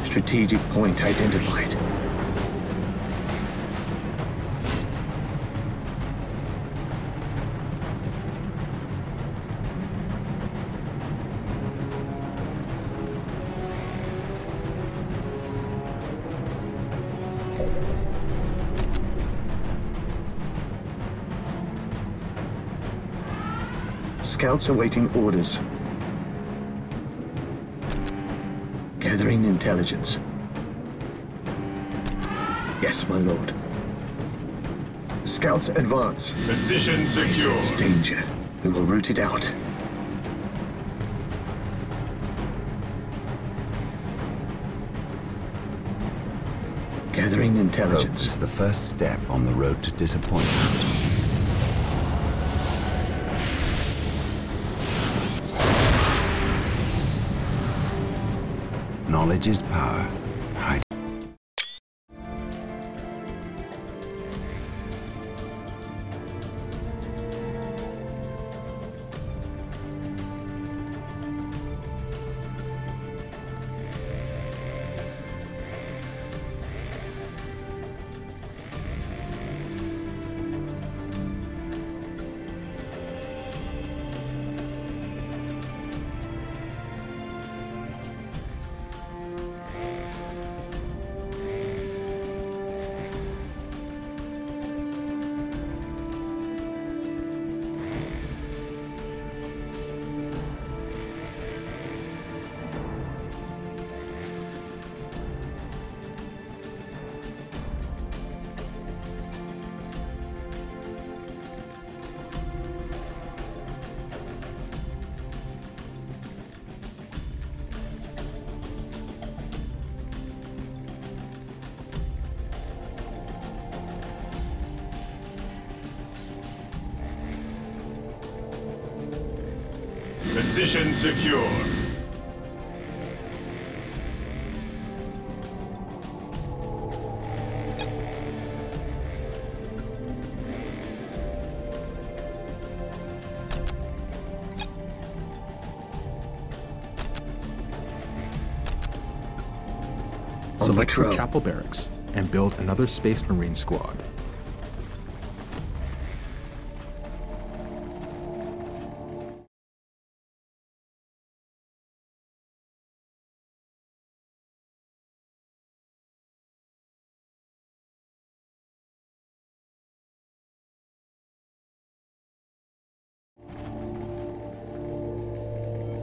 [SPEAKER 3] Strategic point identified. Scouts awaiting orders. Gathering intelligence. Yes, my lord. Scouts advance.
[SPEAKER 4] Position
[SPEAKER 3] I
[SPEAKER 4] secure.
[SPEAKER 3] sense danger. We will root it out. Gathering
[SPEAKER 8] Hope
[SPEAKER 3] intelligence.
[SPEAKER 8] is the first step on the road to disappointment. Knowledge is power. Hide.
[SPEAKER 4] Position secure.
[SPEAKER 1] Select your
[SPEAKER 3] patrol.
[SPEAKER 1] chapel barracks and build another Space Marine squad.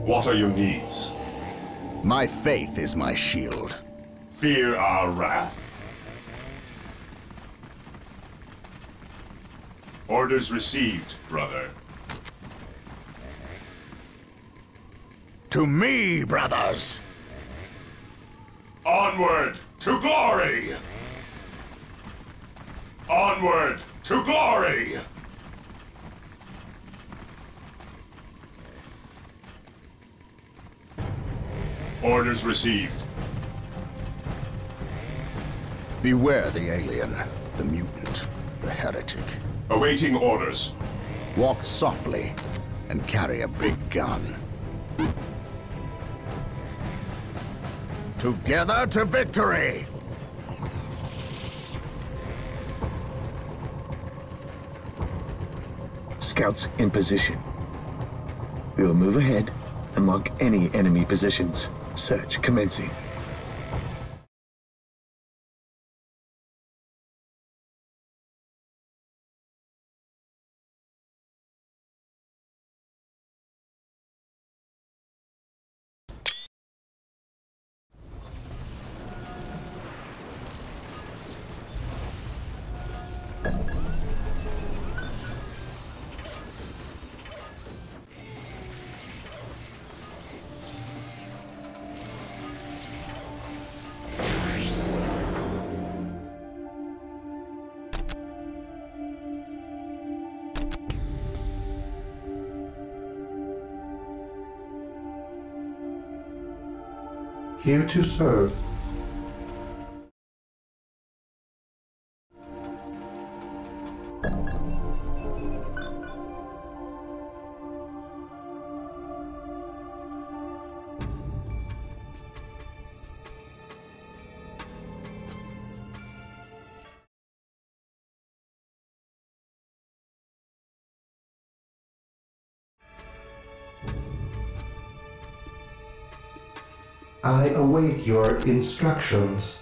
[SPEAKER 4] What are your needs?
[SPEAKER 5] My faith is my shield.
[SPEAKER 4] Fear our wrath. Orders received, brother.
[SPEAKER 5] To me, brothers!
[SPEAKER 4] Onward to glory! Onward to glory! Orders received.
[SPEAKER 5] Beware the alien, the mutant, the heretic.
[SPEAKER 4] Awaiting orders.
[SPEAKER 5] Walk softly and carry a big gun. Together to victory!
[SPEAKER 3] Scouts in position. We will move ahead and mark any enemy positions. Search commencing.
[SPEAKER 2] Here to serve. I await your instructions.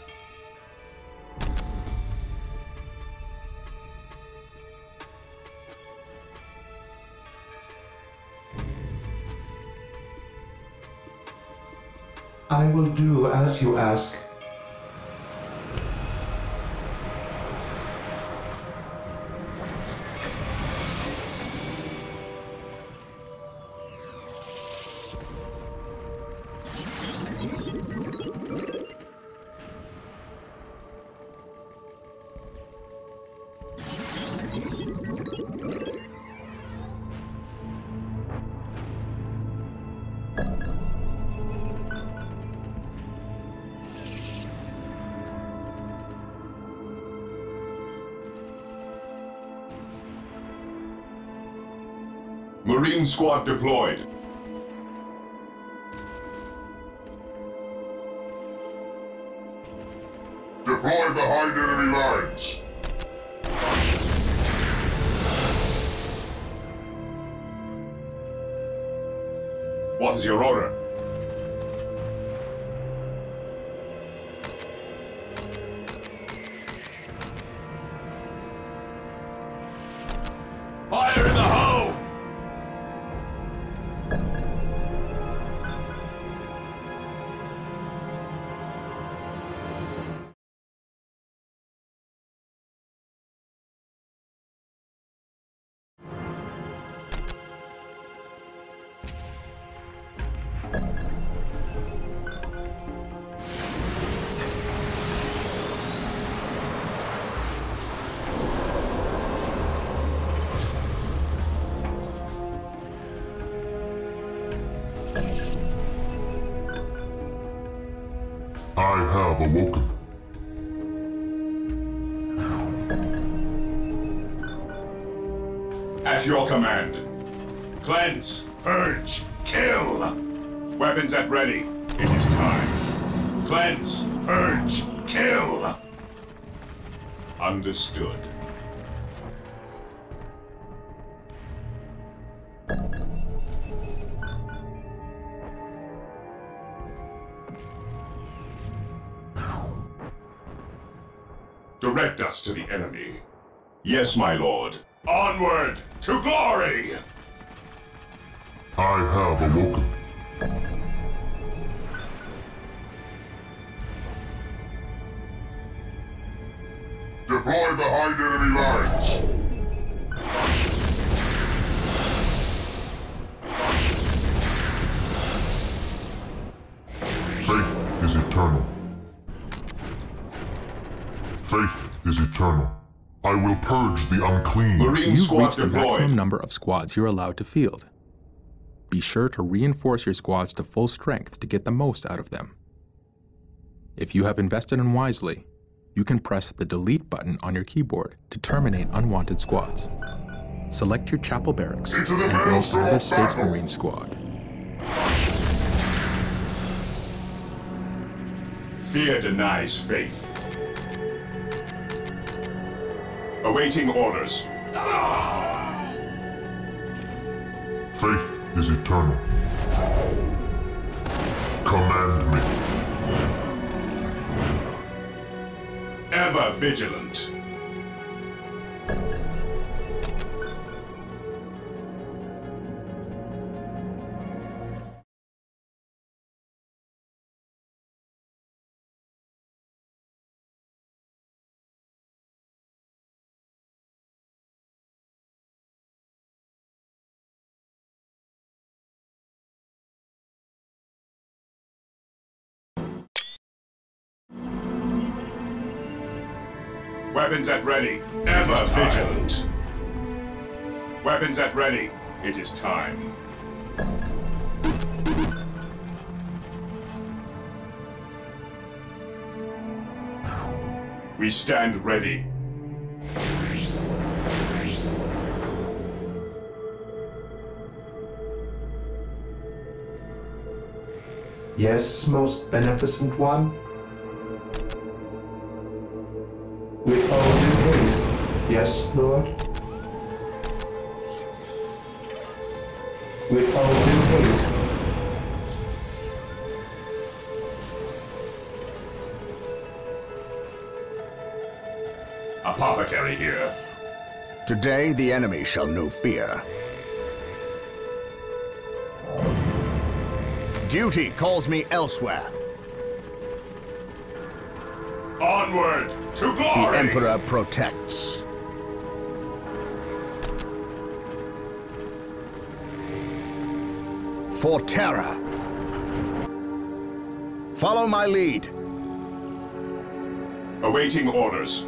[SPEAKER 2] I will do as you ask.
[SPEAKER 4] Marine squad deployed.
[SPEAKER 7] Deploy behind enemy lines.
[SPEAKER 4] What is your order? Fire in the hole!
[SPEAKER 7] have awoken.
[SPEAKER 4] At your command. Cleanse, purge, kill. Weapons at ready. It is time. Cleanse, purge, kill. Understood. Direct us to the enemy. Yes, my lord. Onward to glory!
[SPEAKER 7] I have awoken. Deploy behind enemy lines. Faith is eternal. Faith is eternal. I will purge the unclean.
[SPEAKER 4] Marine
[SPEAKER 1] You've
[SPEAKER 4] squad
[SPEAKER 1] reached the
[SPEAKER 4] deployed.
[SPEAKER 1] maximum number of squads you're allowed to field. Be sure to reinforce your squads to full strength to get the most out of them. If you have invested in wisely, you can press the delete button on your keyboard to terminate unwanted squads. Select your chapel barracks and build another Space Marine squad.
[SPEAKER 4] Fear denies faith. Awaiting orders.
[SPEAKER 7] Faith is eternal. Command me.
[SPEAKER 4] Ever vigilant. Weapons at ready. Ever vigilant. Weapons at ready. It is time. We stand ready.
[SPEAKER 2] Yes, most beneficent one. With all due haste. Yes, Lord. With all due haste.
[SPEAKER 4] Apothecary here.
[SPEAKER 5] Today the enemy shall know fear. Duty calls me elsewhere.
[SPEAKER 4] Onward to
[SPEAKER 5] The
[SPEAKER 4] glory!
[SPEAKER 5] Emperor protects. For terror. Follow my lead.
[SPEAKER 4] Awaiting orders.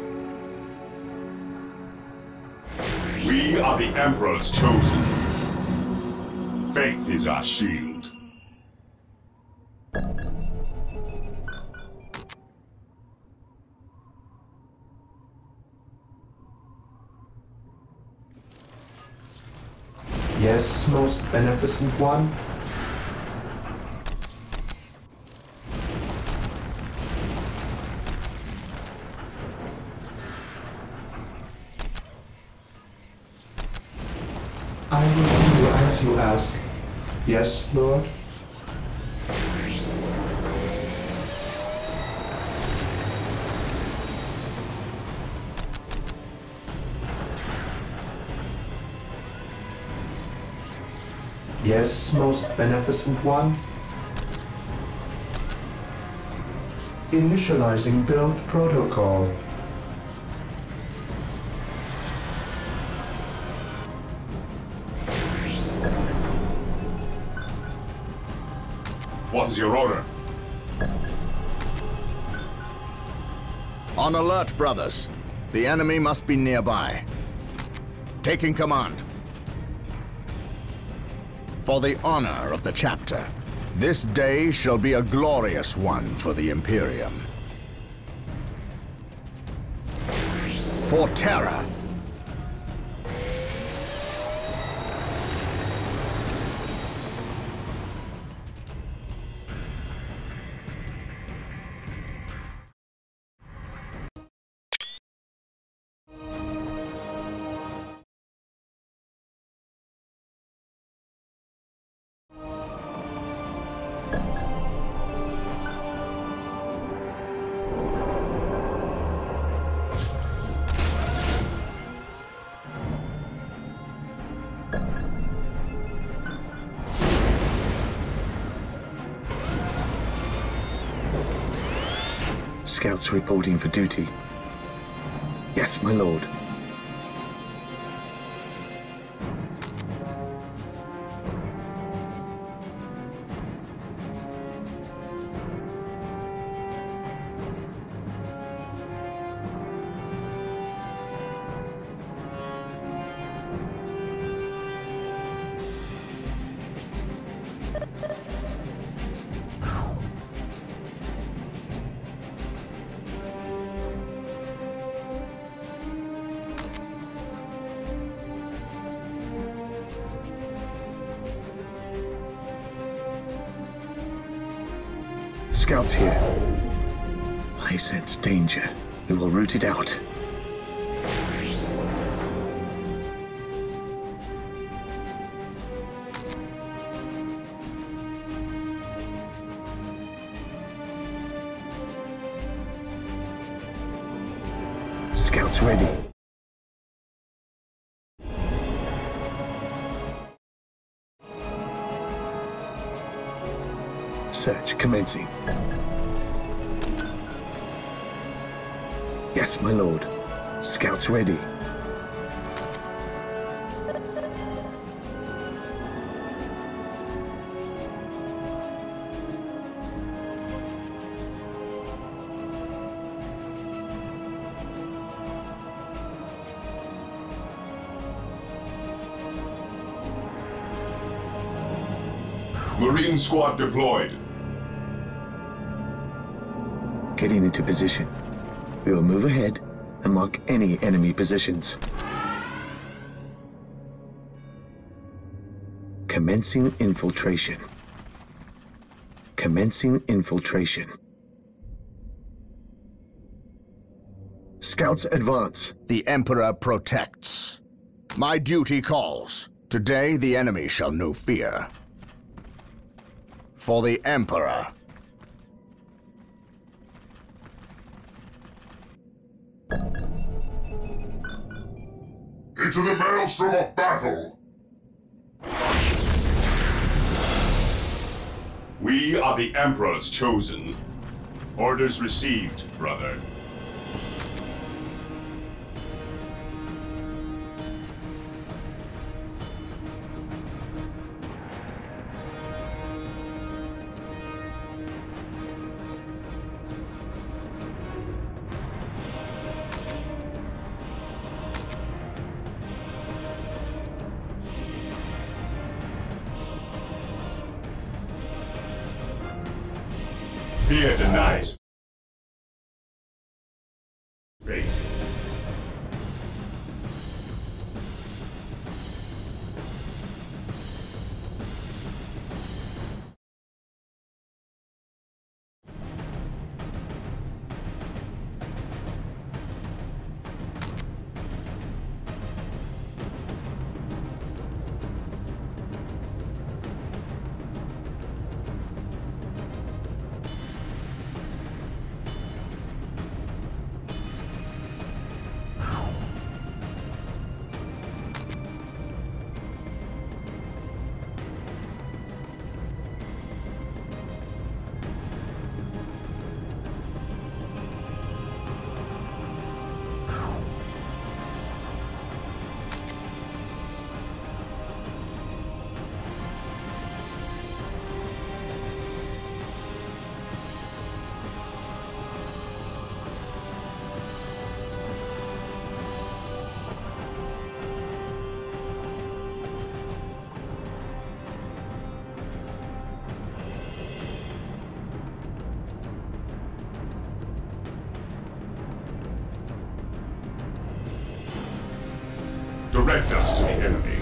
[SPEAKER 4] We are the Emperor's chosen. Faith is our shield.
[SPEAKER 2] Yes, most beneficent one. I will do as you ask. Yes, Lord. Yes, most beneficent one. Initializing build protocol.
[SPEAKER 4] What is your order?
[SPEAKER 5] On alert, brothers. The enemy must be nearby. Taking command. For the honor of the chapter, this day shall be a glorious one for the Imperium. for terror.
[SPEAKER 3] Scouts reporting for duty. Yes, my lord. Scouts here. I sense danger. We will root it out. Scouts ready. Search commencing. Yes, my lord. Scouts ready.
[SPEAKER 4] Marine squad deployed.
[SPEAKER 3] Getting into position. We will move ahead and mark any enemy positions. Commencing infiltration. Commencing infiltration. Scouts advance.
[SPEAKER 5] The Emperor protects. My duty calls. Today the enemy shall know fear. For the Emperor.
[SPEAKER 7] Into the maelstrom of battle!
[SPEAKER 4] We are the Emperor's chosen. Orders received, brother. Fear denies faith. Direct us to the enemy.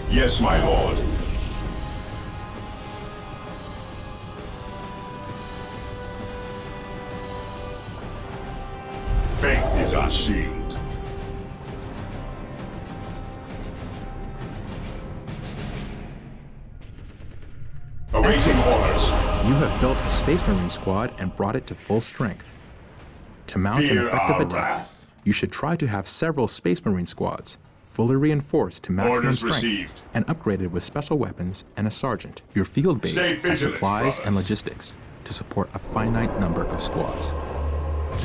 [SPEAKER 4] Yes, my lord. Faith is our shield. Awaiting orders.
[SPEAKER 1] You have built a Space Marine squad and brought it to full strength. To mount an
[SPEAKER 4] Fear
[SPEAKER 1] effective
[SPEAKER 4] our
[SPEAKER 1] attack,
[SPEAKER 4] wrath.
[SPEAKER 1] you should try to have several Space Marine squads, fully reinforced to maximum
[SPEAKER 4] Orders
[SPEAKER 1] strength
[SPEAKER 4] received.
[SPEAKER 1] and upgraded with special weapons and a sergeant. Your field base
[SPEAKER 4] Stay
[SPEAKER 1] has
[SPEAKER 4] vigilant,
[SPEAKER 1] supplies and
[SPEAKER 4] brothers.
[SPEAKER 1] logistics to support a finite number of squads.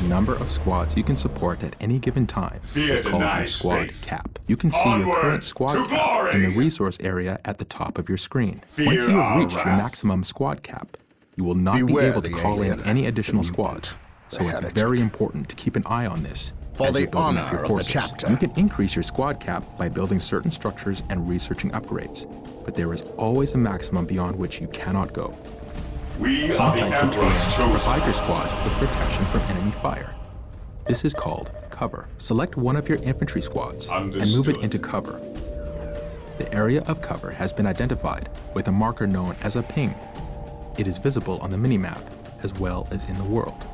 [SPEAKER 1] The number of squads you can support at any given time
[SPEAKER 4] Fear
[SPEAKER 1] is called your
[SPEAKER 4] denies
[SPEAKER 1] squad
[SPEAKER 4] faith.
[SPEAKER 1] cap. You can see your
[SPEAKER 4] Onward
[SPEAKER 1] current squad
[SPEAKER 4] to
[SPEAKER 1] cap in the
[SPEAKER 4] glory!
[SPEAKER 1] resource area at the top of your screen.
[SPEAKER 4] Fear
[SPEAKER 1] Once you have
[SPEAKER 4] our
[SPEAKER 1] reached your
[SPEAKER 4] wrath.
[SPEAKER 1] maximum squad cap, you will not be
[SPEAKER 5] Beware
[SPEAKER 1] able to
[SPEAKER 5] the
[SPEAKER 1] call in
[SPEAKER 5] alien,
[SPEAKER 1] any additional
[SPEAKER 5] the
[SPEAKER 1] squads.
[SPEAKER 5] mutant,
[SPEAKER 1] So
[SPEAKER 5] the
[SPEAKER 1] it's
[SPEAKER 5] heretic.
[SPEAKER 1] very important to keep an eye on this.
[SPEAKER 5] For
[SPEAKER 1] as
[SPEAKER 5] the
[SPEAKER 1] you're building up
[SPEAKER 5] honor
[SPEAKER 1] your
[SPEAKER 5] of the
[SPEAKER 1] forces.
[SPEAKER 5] chapter.
[SPEAKER 1] You can increase your squad cap by building certain structures and researching upgrades, but there is always a maximum beyond which you cannot go.
[SPEAKER 4] We
[SPEAKER 1] Some
[SPEAKER 4] are the
[SPEAKER 1] types of terrain
[SPEAKER 4] Emperor's chosen.
[SPEAKER 1] provide your squads with protection from enemy fire. This is called cover. Select one of your infantry squads and move it
[SPEAKER 4] Understood.
[SPEAKER 1] into cover. The area of cover has been identified with a marker known as a ping. It is visible on the minimap as well as in the world.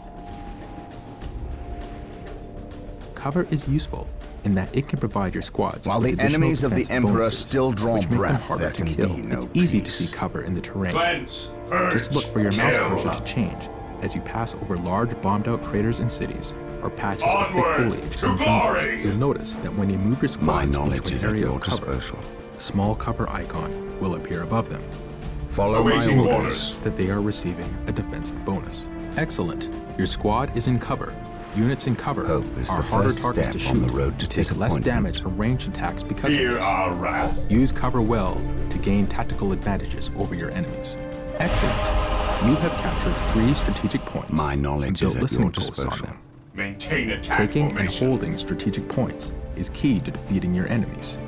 [SPEAKER 1] Cover is useful in that it can provide your squads
[SPEAKER 5] While
[SPEAKER 1] with
[SPEAKER 5] the
[SPEAKER 1] additional
[SPEAKER 5] enemies of the
[SPEAKER 1] defensive
[SPEAKER 5] Emperor
[SPEAKER 1] bonuses,
[SPEAKER 5] still draw
[SPEAKER 1] which make them
[SPEAKER 5] breath,
[SPEAKER 1] harder
[SPEAKER 5] there
[SPEAKER 1] to
[SPEAKER 5] can
[SPEAKER 1] kill.
[SPEAKER 5] be no
[SPEAKER 1] It's easy to
[SPEAKER 5] peace.
[SPEAKER 1] see cover in the terrain.
[SPEAKER 4] Cleanse, purge,
[SPEAKER 1] Just look for your mouse
[SPEAKER 4] kill.
[SPEAKER 1] cursor to change as you pass over large bombed-out craters and cities, or patches of thick
[SPEAKER 4] Onward
[SPEAKER 1] foliage
[SPEAKER 4] to
[SPEAKER 1] and jungle.
[SPEAKER 4] glory!
[SPEAKER 1] You'll notice that when you move your
[SPEAKER 8] My
[SPEAKER 1] squads
[SPEAKER 8] knowledge
[SPEAKER 1] into
[SPEAKER 8] is
[SPEAKER 1] an
[SPEAKER 8] at
[SPEAKER 1] area
[SPEAKER 8] your
[SPEAKER 1] of cover,
[SPEAKER 8] disposal.
[SPEAKER 1] a small cover icon will appear above them,
[SPEAKER 5] Follow my
[SPEAKER 4] Awaiting
[SPEAKER 5] orders.
[SPEAKER 4] orders.
[SPEAKER 1] that they are receiving a defensive bonus. Excellent. Your squad is in cover. Units in cover
[SPEAKER 8] Hope is
[SPEAKER 1] are
[SPEAKER 8] the
[SPEAKER 1] harder
[SPEAKER 8] first
[SPEAKER 1] targets to
[SPEAKER 8] step on
[SPEAKER 1] shoot,
[SPEAKER 8] the road to
[SPEAKER 1] take less
[SPEAKER 8] disappointment.
[SPEAKER 1] damage from ranged attacks because of
[SPEAKER 4] Fear
[SPEAKER 1] this.
[SPEAKER 4] our wrath.
[SPEAKER 1] Use cover well to gain tactical advantages over your enemies. Excellent. You have captured 3 strategic points
[SPEAKER 8] My
[SPEAKER 1] and
[SPEAKER 8] knowledge
[SPEAKER 1] built
[SPEAKER 8] is at
[SPEAKER 1] listening
[SPEAKER 8] your
[SPEAKER 1] posts on
[SPEAKER 8] disposal.
[SPEAKER 1] them.
[SPEAKER 4] Maintain attack
[SPEAKER 1] Taking and
[SPEAKER 4] formation.
[SPEAKER 1] holding strategic points is key to defeating your enemies.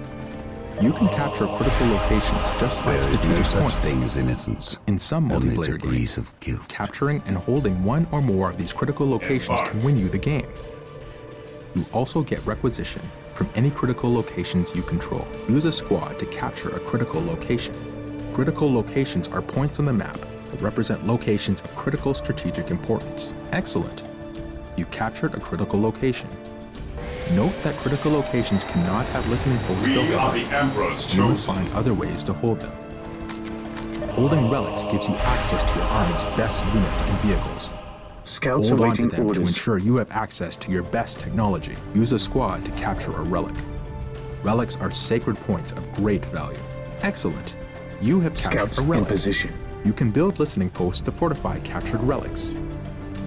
[SPEAKER 1] You can capture critical locations just like
[SPEAKER 8] There is no
[SPEAKER 1] strategic
[SPEAKER 8] such
[SPEAKER 1] points.
[SPEAKER 8] thing as innocence.
[SPEAKER 1] In some
[SPEAKER 8] Only
[SPEAKER 1] multiplayer
[SPEAKER 8] degrees
[SPEAKER 1] games,
[SPEAKER 8] of guilt.
[SPEAKER 1] capturing and holding one or more of these critical locations can win you the game. You also get requisition from any critical locations you control. Use a squad to capture a critical location. Critical locations are points on the map that represent locations of critical strategic importance. Excellent. You captured a critical location. Note that critical locations cannot have listening posts built
[SPEAKER 4] We
[SPEAKER 1] on
[SPEAKER 4] are
[SPEAKER 1] them.
[SPEAKER 4] the Emperor's
[SPEAKER 1] You must
[SPEAKER 4] chosen.
[SPEAKER 1] find other ways to hold them. Holding relics gives you access to your army's best units and vehicles.
[SPEAKER 3] Scouts
[SPEAKER 1] Hold on to
[SPEAKER 3] awaiting
[SPEAKER 1] them to
[SPEAKER 3] orders.
[SPEAKER 1] ensure you have access to your best technology. Use a squad to capture a relic. Relics are sacred points of great value. Excellent. You have captured
[SPEAKER 3] Scouts
[SPEAKER 1] a
[SPEAKER 3] in
[SPEAKER 1] relic.
[SPEAKER 3] position.
[SPEAKER 1] You can build listening posts to fortify captured relics.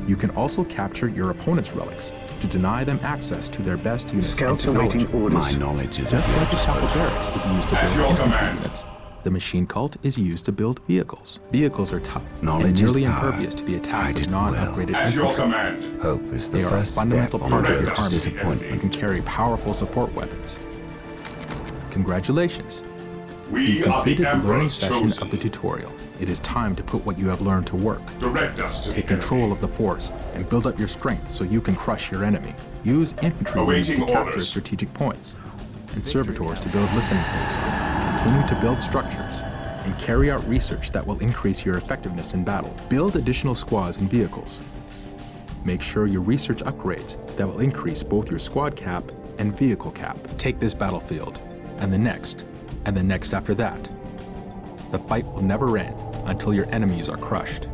[SPEAKER 1] You can also capture your opponent's relics to deny them access to their best units
[SPEAKER 3] Scouts
[SPEAKER 1] and
[SPEAKER 3] awaiting
[SPEAKER 1] technology.
[SPEAKER 3] orders.
[SPEAKER 8] My knowledge is at
[SPEAKER 1] Just
[SPEAKER 8] your
[SPEAKER 1] like the chapel
[SPEAKER 8] disposal.
[SPEAKER 1] barracks is used to
[SPEAKER 4] At
[SPEAKER 1] build
[SPEAKER 4] your
[SPEAKER 1] infantry
[SPEAKER 4] command.
[SPEAKER 1] units, the machine cult is used to build vehicles. Vehicles are tough
[SPEAKER 8] Knowledge
[SPEAKER 1] and
[SPEAKER 8] is
[SPEAKER 1] nearly
[SPEAKER 8] power.
[SPEAKER 1] impervious to the attacks
[SPEAKER 8] Guide
[SPEAKER 1] of
[SPEAKER 8] it well.
[SPEAKER 1] non-upgraded
[SPEAKER 4] At your
[SPEAKER 1] infantry.
[SPEAKER 4] command.
[SPEAKER 8] Hope is the
[SPEAKER 1] They are a
[SPEAKER 8] first step
[SPEAKER 1] fundamental
[SPEAKER 8] on
[SPEAKER 1] part
[SPEAKER 8] the
[SPEAKER 1] of
[SPEAKER 8] road
[SPEAKER 1] your
[SPEAKER 8] to
[SPEAKER 1] army and
[SPEAKER 8] disappointment.
[SPEAKER 1] can carry powerful support weapons. Congratulations.
[SPEAKER 4] We
[SPEAKER 1] You
[SPEAKER 4] are
[SPEAKER 1] completed
[SPEAKER 4] the
[SPEAKER 1] the learning
[SPEAKER 4] Emperor's
[SPEAKER 1] session
[SPEAKER 4] chosen.
[SPEAKER 1] of the tutorial. It is time to put what you have learned to work.
[SPEAKER 4] Direct us to
[SPEAKER 1] Take
[SPEAKER 4] the
[SPEAKER 1] control
[SPEAKER 4] enemy.
[SPEAKER 1] of the force and build up your strength so you can crush your enemy. Use infantry units to
[SPEAKER 4] Awaiting
[SPEAKER 1] capture
[SPEAKER 4] orders.
[SPEAKER 1] strategic points, and servitors to build listening posts. Continue to build structures, and carry out research that will increase your effectiveness in battle. Build additional squads and vehicles. Make sure you research upgrades that will increase both your squad cap and vehicle cap. Take this battlefield, and the next after that. The fight will never end until your enemies are crushed.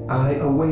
[SPEAKER 2] I await